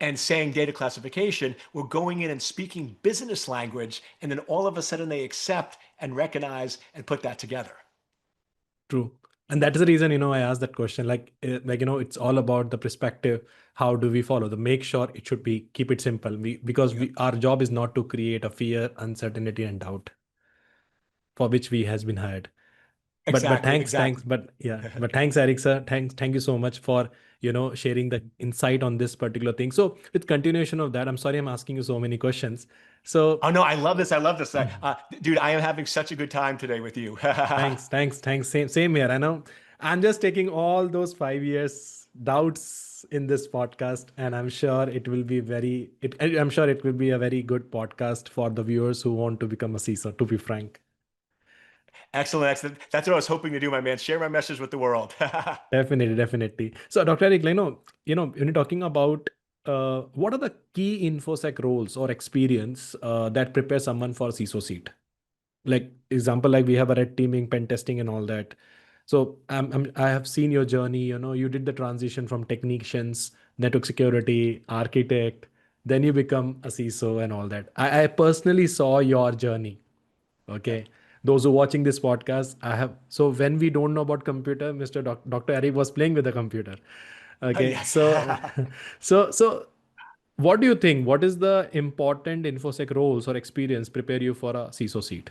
and saying data classification, we're going in and speaking business language, and then all of a sudden they accept and recognize and put that together. True. And that is the reason, I asked that question. It's all about the perspective. How do we follow the make sure it should be keep it simple. Because our job is not to create a fear, uncertainty, and doubt for which we has been hired. But Exactly, thanks. exactly. But thanks, Eric sir. Thank you so much for sharing the insight on this particular thing. So with continuation of that, I'm sorry I'm asking you so many questions. So Oh no, I love this. I love this. Dude, I am having such a good time today with you. thanks. Same here. I know. I'm just taking all those 5 years doubts in this podcast, and I'm sure it will be I'm sure it will be a very good podcast for the viewers who want to become a CISO, to be frank. Excellent, excellent. That's what I was hoping to do, my man. Share my message with the world. Definitely. So, Dr. Eric, when you're talking about what are the key infosec roles or experience that prepare someone for CISO seat? Like example, like we have a red teaming, pen testing, and all that. So I have seen your journey. You did the transition from technicians, network security, architect, then you become a CISO and all that. I personally saw your journey. Okay. Thank you. those who watching this podcast, I have, so when we don't know about computer, Dr. Eric was playing with the computer. Okay. Yes. So, so what do you think? What is the important InfoSec roles or experience prepare you for a CISO seat?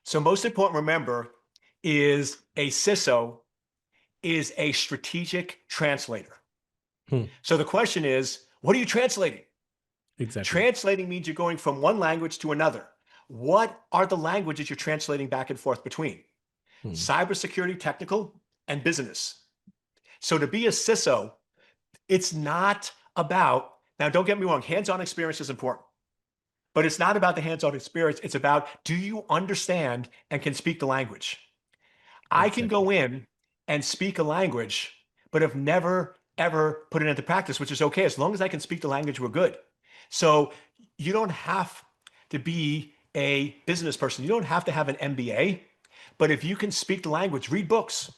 So most important, remember, is a CISO is a strategic translator. Hmm, So the question is, what are you translating? exactly. Translating means you're going from one language to another. What are the languages you're translating back and forth between? Hmm, Cybersecurity, technical, and business. So to be a CISO, it's not about, now don't get me wrong, hands-on experience is important, but it's not about the hands-on experience. It's about, do you understand and can speak the language? I can exactly. go in and speak a language, but have never, ever put it into practice, which is okay. As long as I can speak the language, we're good. So you don't have to be a business person. You don't have to have an MBA, but if you can speak the language, read books,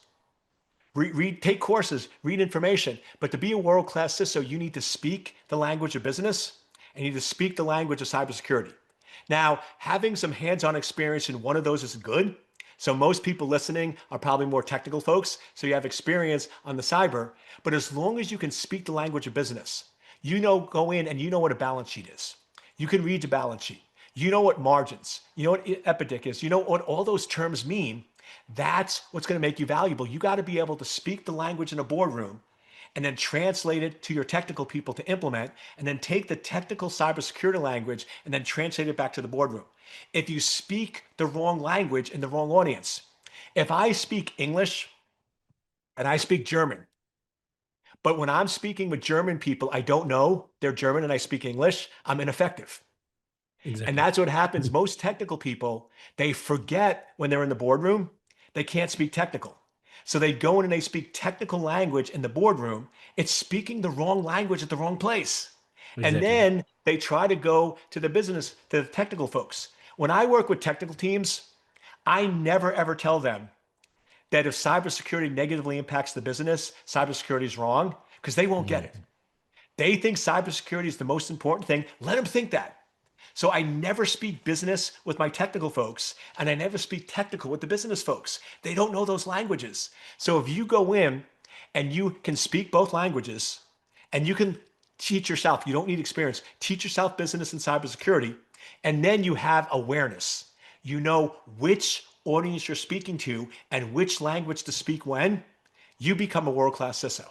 take courses, read information. But to be a world-class CISO, you need to speak the language of business and you need to speak the language of cybersecurity. Now, having some hands-on experience in one of those is good. So most people listening are probably more technical folks. So you have experience on the cyber, but as long as you can speak the language of business, you know, go in and you know what a balance sheet is. You can read the balance sheet. You know what margins, you know what epidic is, you know what all those terms mean. That's what's going to make you valuable. You got to be able to speak the language in a boardroom and then translate it to your technical people to implement, and then take the technical cybersecurity language and then translate it back to the boardroom. If you speak the wrong language in the wrong audience, if I speak English and I speak German, but when I'm speaking with German people, I don't know they're German and I speak English, I'm ineffective. And Exactly. that's what happens. Most technical people, they forget when they're in the boardroom, they can't speak technical. So they go in and they speak technical language in the boardroom. It's speaking the wrong language at the wrong place. And Exactly. then they try to go to the business, to the technical folks. When I work with technical teams, I never ever tell them that if cybersecurity negatively impacts the business, cybersecurity is wrong, because they won't get Hmm, it. They think cybersecurity is the most important thing. Let them think that. So I never speak business with my technical folks, and I never speak technical with the business folks. They don't know those languages. So if you go in and you can speak both languages and you can teach yourself, you don't need experience, teach yourself business and cybersecurity, and then you have awareness. You know which audience you're speaking to and which language to speak when, you become a world-class CISO.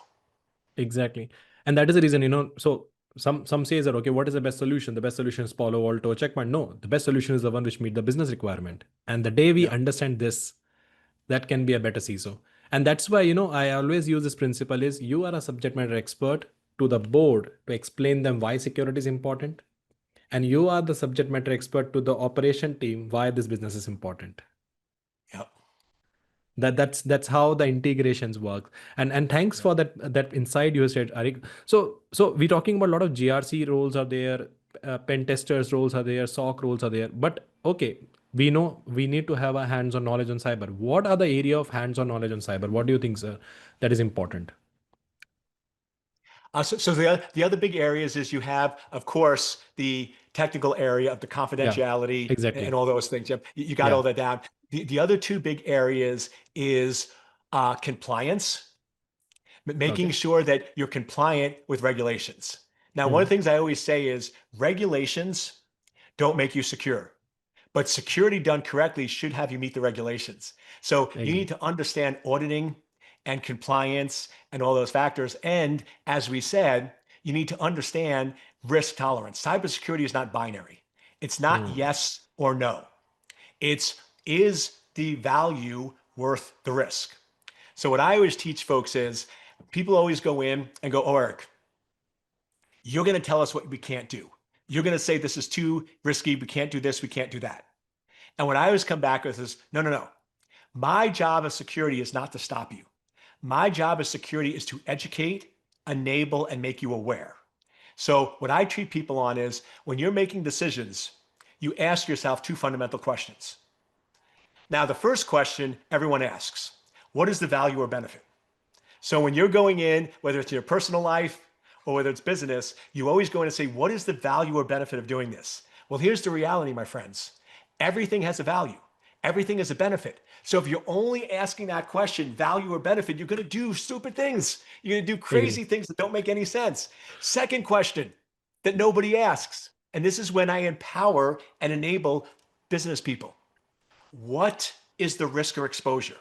exactly. And that is the reason, so some says that, okay, what is the best solution? The best solution is Palo Alto, Checkpoint. No, the best solution is the one which meet the business requirement. And the day we Yeah. understand this, that can be a better CISO. And that's why, I always use this principle is you are a subject matter expert to the board to explain them why security is important. And you are the subject matter expert to the operation team why this business is important. Yeah. That's how the integrations work. And thanks Yeah. for that insight you said, Arik. So we're talking about a lot of GRC roles are there, pen testers roles are there, SOC roles are there. But okay, we know we need to have a hands-on knowledge on cyber. What are the area of hands-on knowledge on cyber? What do you think, sir, that is important? So the other big areas is you have, of course, the technical area of the Yeah, confidentiality and exactly. all those things. Yep, you got Yeah. all that down. The other two big areas is compliance, making Okay. sure that you're compliant with regulations. Now, one of Hmm. the things I always say is regulations don't make you secure. But security done correctly should have you meet the regulations. So you need Agree. to understand auditing and compliance and all those factors. And as we said, you need to understand risk tolerance. Cybersecurity is not binary. It's not Hmm. yes or no. It's, is the value worth the risk? So what I always teach folks is people always go in and go, oh, Eric, you're going to tell us what we can't do. You're going to say this is too risky. We can't do this. We can't do that. And what I always come back with is, no, no, no. My job as security is not to stop you. My job as security is to educate, enable, and make you aware. So what I treat people on is when you're making decisions, you ask yourself two fundamental questions. Now, the first question everyone asks, what is the value or benefit? So when you're going in, whether it's your personal life or whether it's business, you always go in and say, what is the value or benefit of doing this? Well, here's the reality, my friends. Everything has a value. Everything is a benefit. So if you're only asking that question, value or benefit, you're going to do stupid things. You're going to do Agree. crazy things that don't make any sense. Second question that nobody asks, and this is when I empower and enable business people. What is the risk or exposure?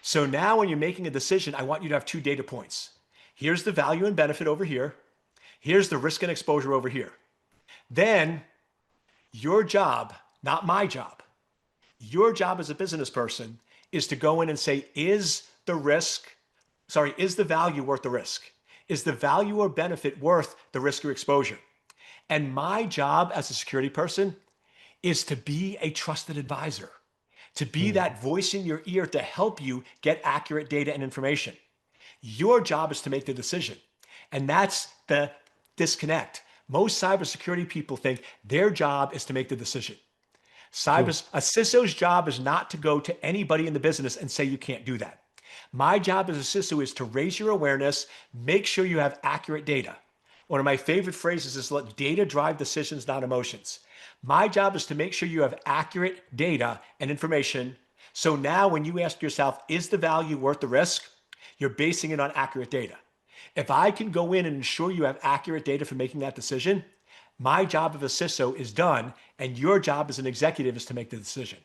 So now when you're making a decision, I want you to have two data points. Here's the value and benefit over here. Here's the risk and exposure over here. Then your job, not my job, your job as a business person is to go in and say, is the value worth the risk? Is the value or benefit worth the risk or exposure? And my job as a security person is to be a trusted advisor, to be that voice in your ear to help you get accurate data and information. Your job is to make the decision. And that's the disconnect. Most cybersecurity people think their job is to make the decision. A CISO's job is not to go to anybody in the business and say you can't do that. My job as a CISO is to raise your awareness, make sure you have accurate data. One of my favorite phrases is let data drive decisions, not emotions. My job is to make sure you have accurate data and information. So now when you ask yourself, is the value worth the risk? You're basing it on accurate data. If I can go in and ensure you have accurate data for making that decision, my job of a CISO is done, and your job as an executive is to make the decision.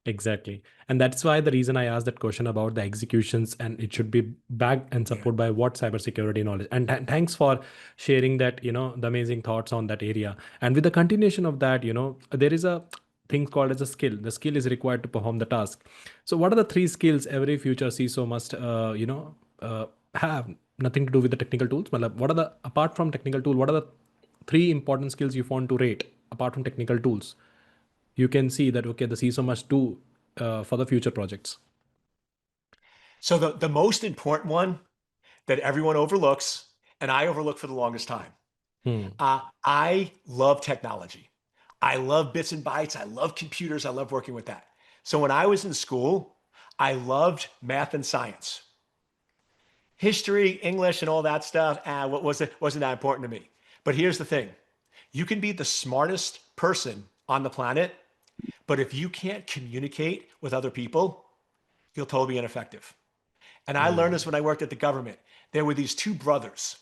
Exactly. And that's why the reason I asked that question about the executions, and it should be backed and supported by what cybersecurity knowledge. And thanks for sharing that, the amazing thoughts on that area. And with the continuation of that, there is a thing called as a skill. The skill is required to perform the task. So what are the three skills every future CISO must, have nothing to do with the technical tools? But what are apart from technical tool, what are the three important skills you want to rate apart from technical tools? You can see that, okay, the CISO must do for the future projects. So the most important one that everyone overlooks, and I overlooked for the longest time, I love technology. I love bits and bytes. I love computers. I love working with that. So when I was in school, I loved math and science. History, English, and all that stuff, wasn't that important to me. But here's the thing. You can be the smartest person on the planet, but if you can't communicate with other people, you'll totally be ineffective. And I learned this when I worked at the government. There were these two brothers.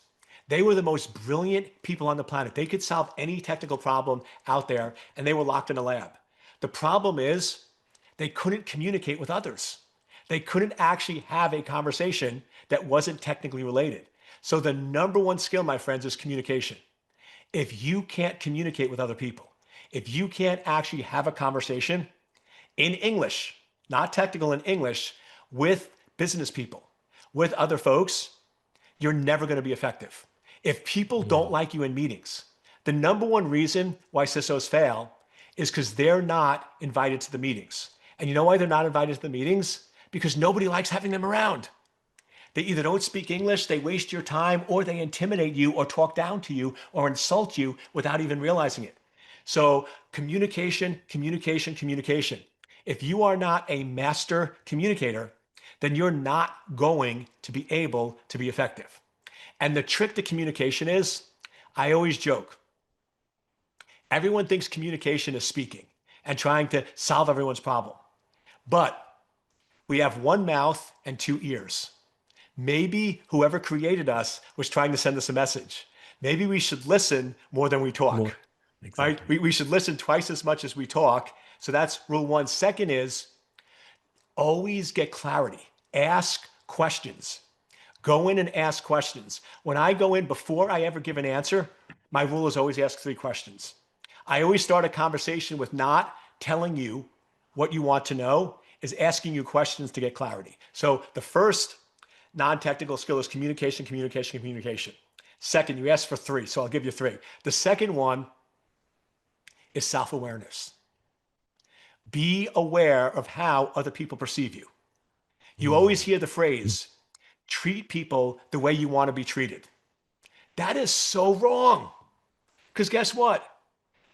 They were the most brilliant people on the planet. They could solve any technical problem out there, and they were locked in a lab. The problem is they couldn't communicate with others. They couldn't actually have a conversation that wasn't technically related. So the number one skill, my friends, is communication. If you can't communicate with other people, if you can't actually have a conversation in English, not technical, in English, with business people, with other folks, you're never going to be effective. If people don't like you in meetings, the number one reason why CISOs fail is because they're not invited to the meetings. And you know why they're not invited to the meetings? Because nobody likes having them around. They either don't speak English, they waste your time, or they intimidate you or talk down to you or insult you without even realizing it. So communication, communication, communication. If you are not a master communicator, then you're not going to be able to be effective. And the trick to communication is, I always joke, everyone thinks communication is speaking and trying to solve everyone's problem. But we have one mouth and two ears. Maybe whoever created us was trying to send us a message. Maybe we should listen more than we talk. Exactly. Right? We should listen twice as much as we talk. So that's rule one. Second is always get clarity. Ask questions. Go in and ask questions. When I go in, before I ever give an answer, my rule is always ask 3 questions. I always start a conversation with not telling you what you want to know, is asking you questions to get clarity. So the first non-technical skill is communication, communication, communication. Second, you ask for 3, so I'll give you 3. The second one is self-awareness. Be aware of how other people perceive you. You always hear the phrase, treat people the way you want to be treated. That is so wrong. Because guess what?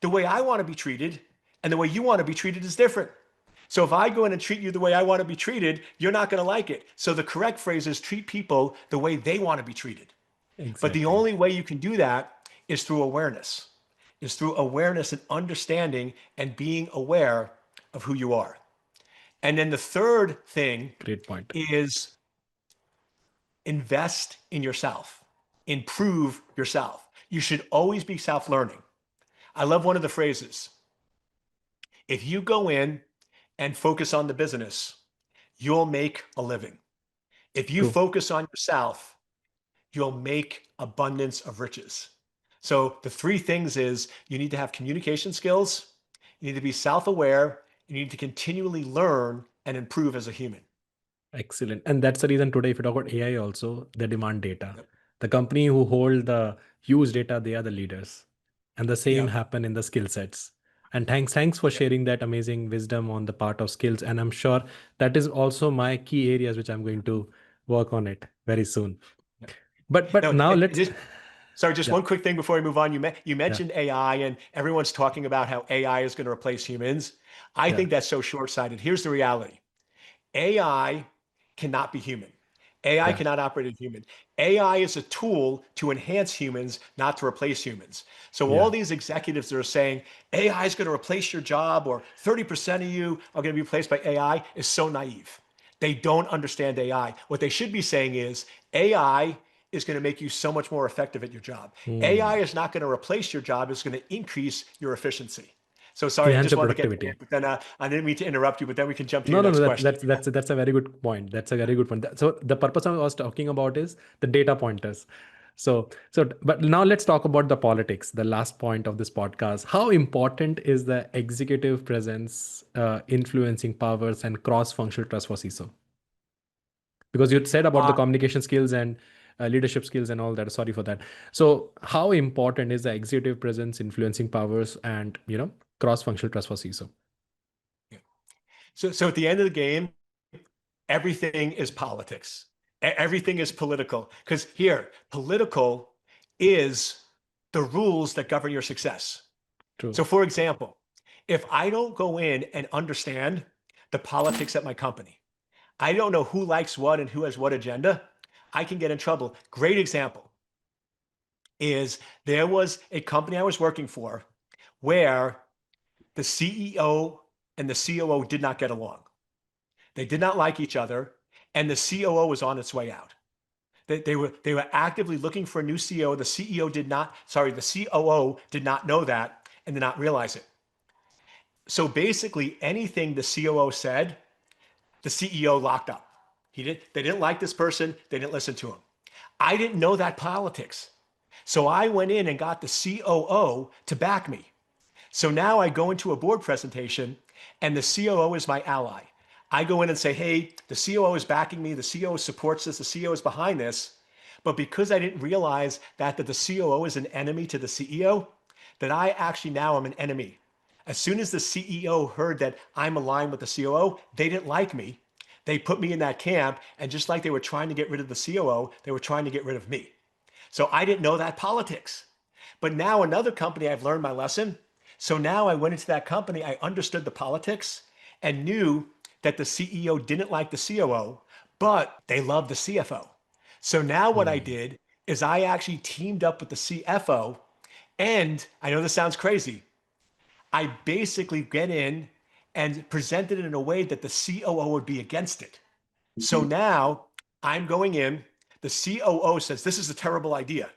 The way I want to be treated and the way you want to be treated is different. So if I go in and treat you the way I want to be treated, you're not going to like it. So the correct phrase is treat people the way they want to be treated. Exactly. But the only way you can do that is through awareness. is through awareness and understanding and being aware of who you are. And then the third thing Great point. is invest in yourself, improve yourself. You should always be self-learning. I love one of the phrases. If you go in and focus on the business, you'll make a living. If you True. focus on yourself, you'll make abundance of riches. So the three things is you need to have communication skills, you need to be self-aware, you need to continually learn and improve as a human. Excellent. And that's the reason today, if you talk about AI also, they demand data. Yep. The company who hold the huge data, they are the leaders. And the same Yep. happen in the skill sets. And thanks for Yep. sharing that amazing wisdom on the part of skills. And I'm sure that is also my key areas which I'm going to work on it very soon. Yep. But No, now and let's, just yeah, one quick thing before we move on. You yeah, mentioned AI, and everyone's talking about how AI is going to replace humans. I yeah, think that's so short-sighted. Here's the reality. AI cannot be human. AI yeah, cannot operate as human. AI is a tool to enhance humans, not to replace humans. So all yeah. these executives that are saying AI is going to replace your job or 30% of you are going to be replaced by AI is so naive. They don't understand AI. What they should be saying is AI is going to make you so much more effective at your job. AI Hmm. is not going to replace your job, it's going to increase your efficiency. So sorry, I Enhance just your wanted to get to productivity. it, but then I didn't mean to interrupt you, but then we can jump to No, your no, next no. question. That's a very good point. That's a very good point. So the purpose I was talking about is the data pointers. But now let's talk about the politics. The last point of this podcast. How important is the executive presence, influencing powers, and cross-functional trust for CISO? Because you said about the Uh, communication skills and leadership skills and all that. Sorry for that. So how important is the executive presence, influencing powers, and cross-functional trust for CISO? so at the end of the game, everything is politics. Everything is political. Because here, political is the rules that govern your success. True. So for example, if I don't go in and understand the politics at my company, I don't know who likes what and who has what agenda, I can get in trouble. Great example is there was a company I was working for where the CEO and the COO did not get along. They did not like each other, and the COO was on its way out. They were actively looking for a new CEO. The CEO did not, sorry, the COO did not know that and did not realize it. So basically, anything the COO said, the CEO locked up. They didn't like this person. They didn't listen to him. I didn't know that politics. So I went in and got the COO to back me. So now I go into a board presentation and the COO is my ally. I go in and say, hey, the COO is backing me. The COO supports this. The CEO is behind this. But because I didn't realize that the COO is an enemy to the CEO, that I actually now am an enemy. As soon as the CEO heard that I'm aligned with the COO, they didn't like me. They put me in that camp. And just like they were trying to get rid of the COO, they were trying to get rid of me. So I didn't know that politics. But now another company, I've learned my lesson. So now I went into that company, I understood the politics and knew that the CEO didn't like the COO, but they loved the CFO. So now what I Hmm. did is I actually teamed up with the CFO. And I know this sounds crazy. I basically get in and presented it in a way that the COO would be against it. So now I'm going in, the COO says, this is a terrible idea.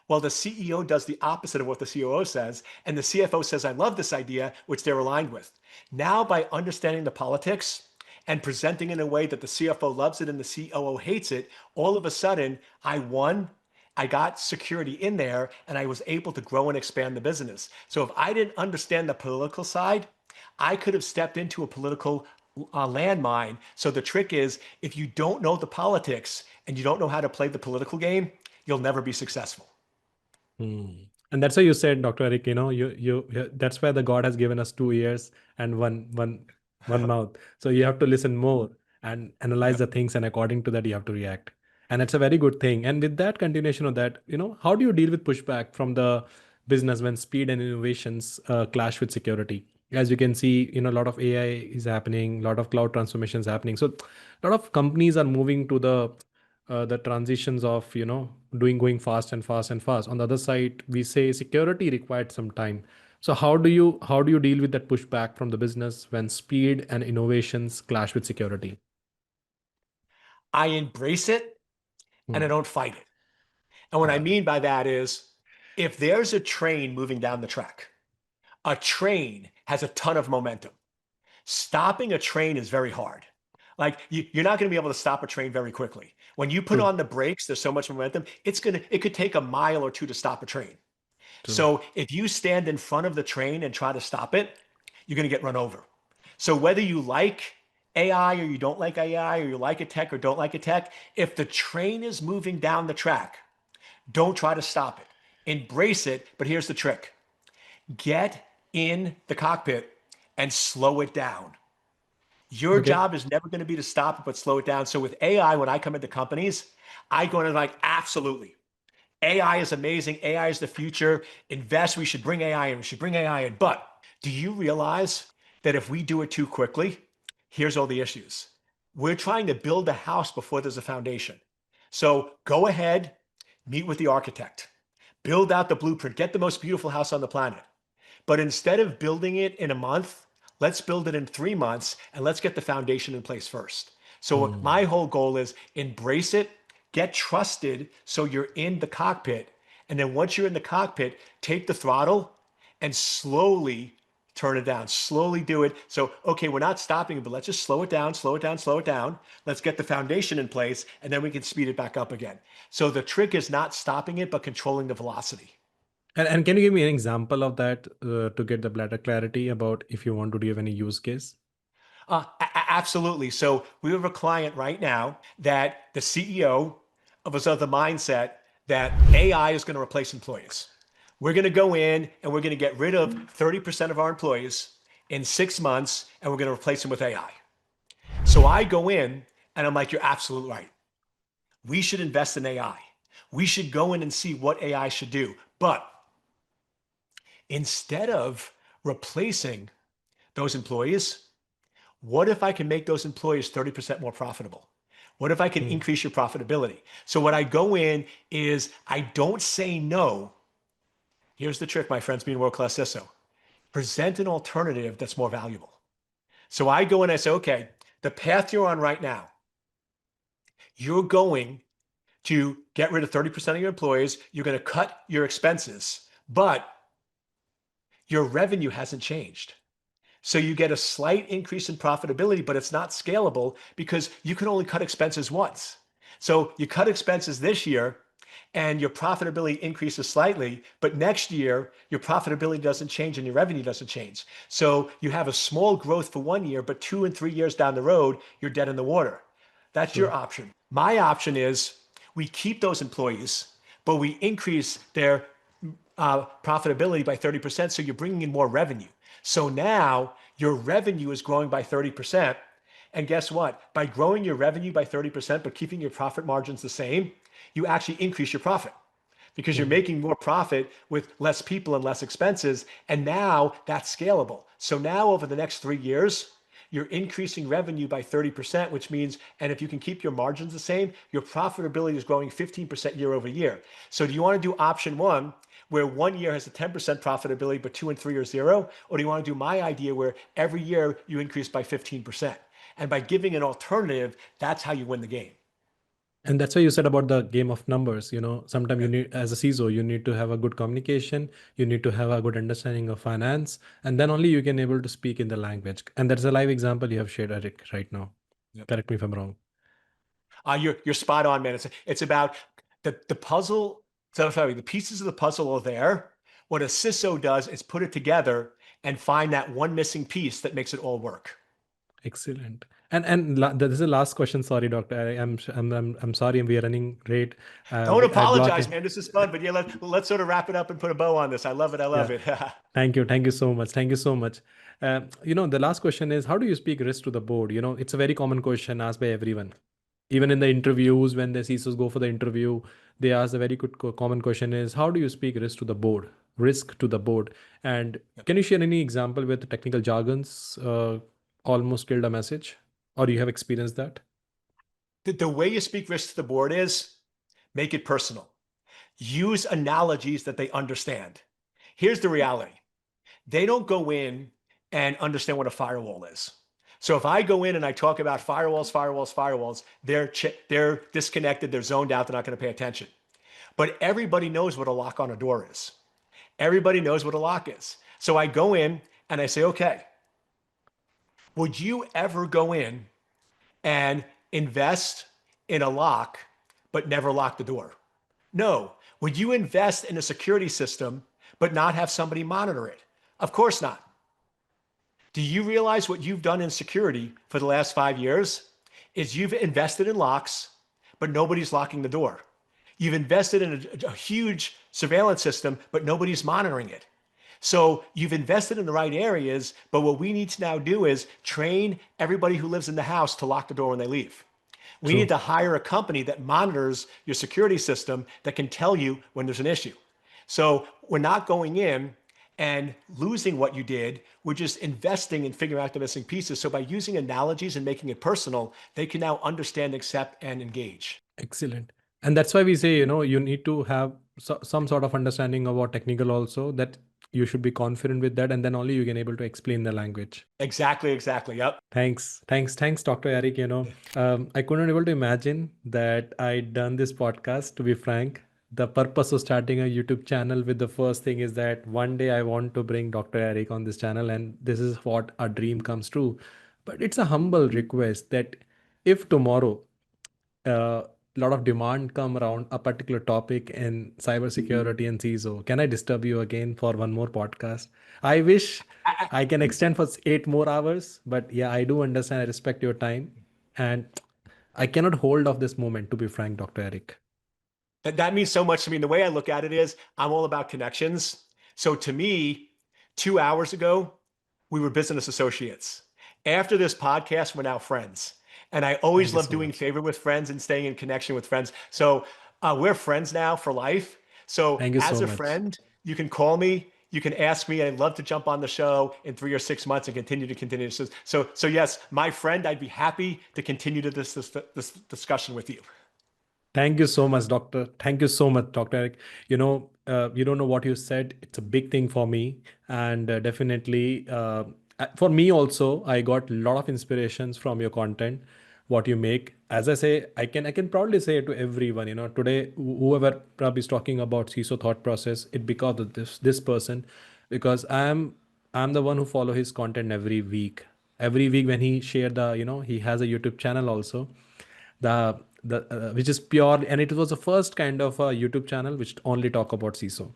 Well, the CEO does the opposite of what the COO says, and the CFO says, I love this idea, which they're aligned with. Now, by understanding the politics and presenting in a way that the CFO loves it and the COO hates it, all of a sudden, I won. I got security in there, and I was able to grow and expand the business. So if I didn't understand the political side, I could have stepped into a political landmine. So the trick is, if you don't know the politics and you don't know how to play the political game, you'll never be successful. Hmm. And that's why you said, Dr. Eric, that's why the God has given us 2 ears and one mouth. So you have to listen more and analyze Yep. the things, and according to that, you have to react. And it's a very good thing. And with that continuation of that, how do you deal with pushback from the business when speed and innovations clash with security? As you can see, a lot of AI is happening, a lot of cloud transformations happening. So a lot of companies are moving to the the transitions of going fast and fast and fast. On the other side, we say security required some time. So how do you deal with that pushback from the business when speed and innovations clash with security? I embrace it and I Hmm. don't fight it. And what I Got it. mean by that is if there's a train moving down the track, a train has a ton of momentum. Stopping a train is very hard. Like you're not going to be able to stop a train very quickly. When you put True. on the brakes, there's so much momentum. It could take a mile or two to stop a train. True. So if you stand in front of the train and try to stop it, you're going to get run over. So whether you like AI or you don't like AI, or you like a tech or don't like a tech, if the train is moving down the track, don't try to stop it. Embrace it. But here's the trick: get in the cockpit and slow it down. Your Okay. job is never going to be to stop it, but slow it down. So with AI, when I come into companies, I go in like, absolutely. AI is amazing. AI is the future. Invest. We should bring AI in. We should bring AI in. But do you realize that if we do it too quickly, here's all the issues. We're trying to build a house before there's a foundation. So go ahead, meet with the architect, build out the blueprint, get the most beautiful house on the planet. But instead of building it in a month, let's build it in 3 months and let's get the foundation in place first. So my Hmm. whole goal is embrace it, get trusted so you're in the cockpit. And then once you're in the cockpit, take the throttle and slowly turn it down. Slowly do it. So, okay, we're not stopping it, but let's just slow it down, slow it down, slow it down. Let's get the foundation in place and then we can speed it back up again. So the trick is not stopping it, but controlling the velocity. And can you give me an example of that to get the better clarity about if you want to give any use case? Absolutely. So we have a client right now that the CEO was of the mindset that AI is going to replace employees. We're going to go in and we're going to get rid of 30% of our employees in 6 months and we're going to replace them with AI. So I go in and I'm like, you're absolutely right. We should invest in AI. We should go in and see what AI should do. But instead of replacing those employees, what if I can make those employees 30% more profitable? What if I can Hmm. increase your profitability? So what I go in is I don't say no. Here's the trick, my friends, being world-class CISO. Present an alternative that's more valuable. So I go in and I say, okay, the path you're on right now, you're going to get rid of 30% of your employees. You're going to cut your expenses, but your revenue hasn't changed. So you get a slight increase in profitability, but it's not scalable because you can only cut expenses once. So you cut expenses this year and your profitability increases slightly, but next year your profitability doesn't change and your revenue doesn't change. So you have a small growth for 1 year, but 2 and 3 years down the road, you're dead in the water. That's your True. option. My option is we keep those employees, but we increase their profitability by 30%. So you're bringing in more revenue. So now your revenue is growing by 30%. And guess what? By growing your revenue by 30%, but keeping your profit margins the same, you actually increase your profit because you're Hmm. making more profit with less people and less expenses. And now that's scalable. So now over the next 3 years, you're increasing revenue by 30%, which means, and if you can keep your margins the same, your profitability is growing 15% year over year. So do you want to do option one, where 1 year has a 10% profitability, but 2 and 3 are zero? Or do you want to do my idea where every year you increase by 15%? And by giving an alternative, that's how you win the game. And that's why you said about the game of numbers. Sometimes you Okay. need, as a CISO, you need to have a good communication. You need to have a good understanding of finance, and then only you can able to speak in the language. And that's a live example you have shared, Eric, right now. Yep. Correct me if I'm wrong. You're spot on, man. It's about the puzzle. So sorry, the pieces of the puzzle are there. What a CISO does is put it together and find that one missing piece that makes it all work. Excellent. And this is the last question. Sorry, doctor. I'm sorry. We are running late. Don't I block apologize, it. man. This is fun, but yeah, let's sort of wrap it up and put a bow on this. I love it. I Yeah. love it. Thank you. Thank you so much. Thank you so much. The last question is, how do you speak risk to the board? It's a very common question asked by everyone. Even in the interviews, when the CISOs go for the interview, they ask a very good common question is, how do you speak risk to the board? Risk to the board. And can you share any example where the technical jargons almost killed a message, or you have experienced that? The way you speak risk to the board is make it personal. Use analogies that they understand. Here's the reality. They don't go in and understand what a firewall is. So if I go in and I talk about firewalls, they're disconnected, they're zoned out, they're not going to pay attention. But everybody knows what a lock on a door is. Everybody knows what a lock is. So I go in and I say, okay, would you ever go in and invest in a lock but never lock the door? No. Would you invest in a security system but not have somebody monitor it? Of course not. Do you realize what you've done in security for the last 5 years? Is you've invested in locks, but nobody's locking the door. You've invested in a huge surveillance system, but nobody's monitoring it. So you've invested in the right areas, but what we need to now do is train everybody who lives in the house to lock the door when they leave. We True. need to hire a company that monitors your security system that can tell you when there's an issue. So we're not going in and losing what you did. We're just investing in figuring out the missing pieces. So by using analogies and making it personal, they can now understand, accept, and engage. Excellent. And that's why we say, you need to have some sort of understanding about technical also, that you should be confident with that, and then only you can able to explain the language. Exactly. Yep. Thanks, Dr. Eric. I couldn't able to imagine that I done this podcast, to be frank. The purpose of starting a YouTube channel with the first thing is that one day I want to bring Dr. Eric on this channel, and this is what our dream comes true. But it's a humble request that if tomorrow a lot of demand come around a particular topic in cybersecurity and CISO, can I disturb you again for one more podcast? I wish I can extend for 8 more hours, but yeah, I do understand. I respect your time, and I cannot hold off this moment, to be frank, Dr. Eric. That means so much to me. And the way I look at it is I'm all about connections. So to me, 2 hours ago, we were business associates. After this podcast, we're now friends. And I always Thank you love so doing much. favor with friends and staying in connection with friends. So we're friends now for life. So Thank you as so a much. friend, you can call me, you can ask me. I'd love to jump on the show in 3 or 6 months and continue. So yes, my friend, I'd be happy to continue to this discussion with you. Thank you so much, Doctor. Thank you so much, Dr. Eric. You don't know what you said. It's a big thing for me. And definitely for me also, I got a lot of inspirations from your content, what you make. As I say, I can proudly say to everyone, today, whoever probably is talking about CISO thought process, it because of this person, because I'm the one who follow his content every week. Every week when he shared he has a YouTube channel also, the which is pure, and it was the first kind of a YouTube channel which only talk about CISO.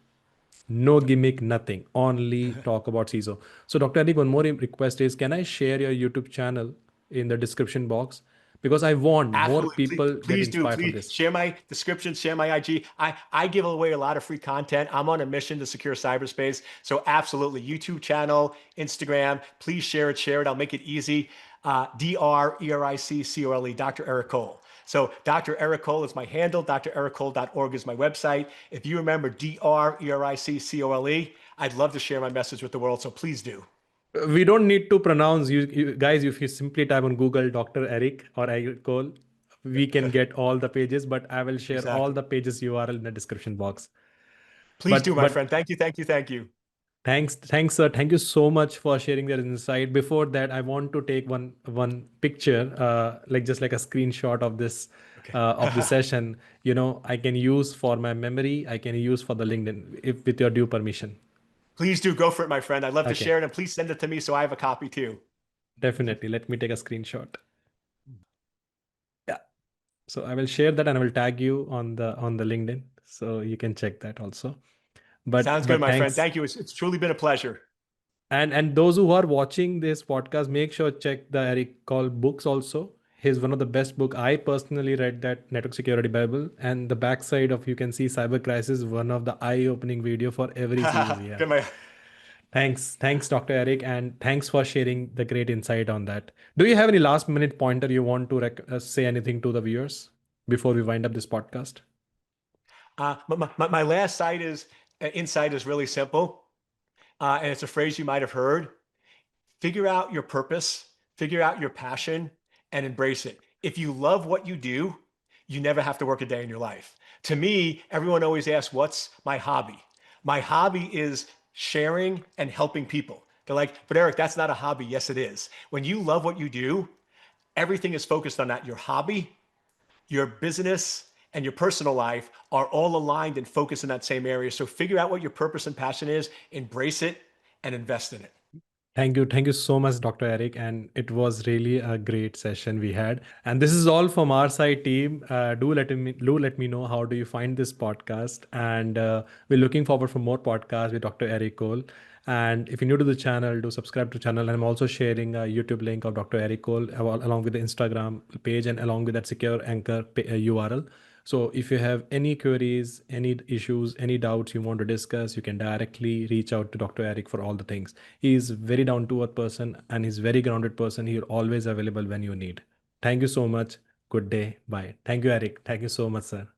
No gimmick, nothing, only talk about CISO. So Dr. Adik, one more request is, can I share your YouTube channel in the description box? Because I want more Absolutely. people get Please do. inspired from Please this. share my description, share my IG. I give away a lot of free content. I'm on a mission to secure cyberspace. So absolutely. YouTube channel, Instagram, please share it. I'll make it easy. DrEricCole, Dr. Eric Cole. So Dr. Eric Cole is my handle. drericole.org is my website. If you remember DrEricCole, I'd love to share my message with the world. So please do. We don't need to pronounce, you guys. If you simply type on Google Dr. Eric or Eric Cole, we can get all the pages, but I will share all Exactly. the pages URL in the description box. Please do, But my but friend. Thank you. thanks, sir. Thank you so much for sharing that insight. Before that, I want to take one picture, like just like a screenshot of this Okay. of the session. I can use for my memory. I can use for the LinkedIn, if with your due permission. Please do go for it, my friend. I'd love to Okay, share it, and please send it to me so I have a copy too. definitely. Let me take a screenshot. Yeah. So I will share that and I will tag you on the LinkedIn, so you can check that also. But Sounds good, but my friend. thanks. Thank you. It's truly been a pleasure. And those who are watching this podcast, make sure check the Eric Cole books also. He's one of the best book. I personally read that Network Security Bible, and the backside of, you can see Cyber Crisis, one of the eye-opening video for every CISO. Yeah. Good, my. Thanks, Dr. Eric, and thanks for sharing the great insight on that. Do you have any last minute pointer you want to say anything to the viewers before we wind up this podcast? My last insight is really simple, and it's a phrase you might have heard. Figure out your purpose, figure out your passion, and embrace it. If you love what you do, you never have to work a day in your life. To me, everyone always asks, what's my hobby? My hobby is sharing and helping people. They're like, but Eric, that's not a hobby. Yes, it is. When you love what you do, everything is focused on that. Your hobby, your business, and your personal life are all aligned and focused in that same area. So figure out what your purpose and passion is, embrace it, and invest in it. Thank you. Thank you so much, Dr. Eric. And it was really a great session we had. And this is all from our side, team. Do let me know how do you find this podcast. And we're looking forward for more podcasts with Dr. Eric Cole. And if you're new to the channel, do subscribe to the channel. And I'm also sharing a YouTube link of Dr. Eric Cole along with the Instagram page and along with that secure anchor URL. So if you have any queries, any issues, any doubts you want to discuss, you can directly reach out to Dr. Eric for all the things. He is very down to earth person and he's very grounded person. He's always available when you need. Thank you so much. Good day. Bye. Thank you, Eric. Thank you so much, sir.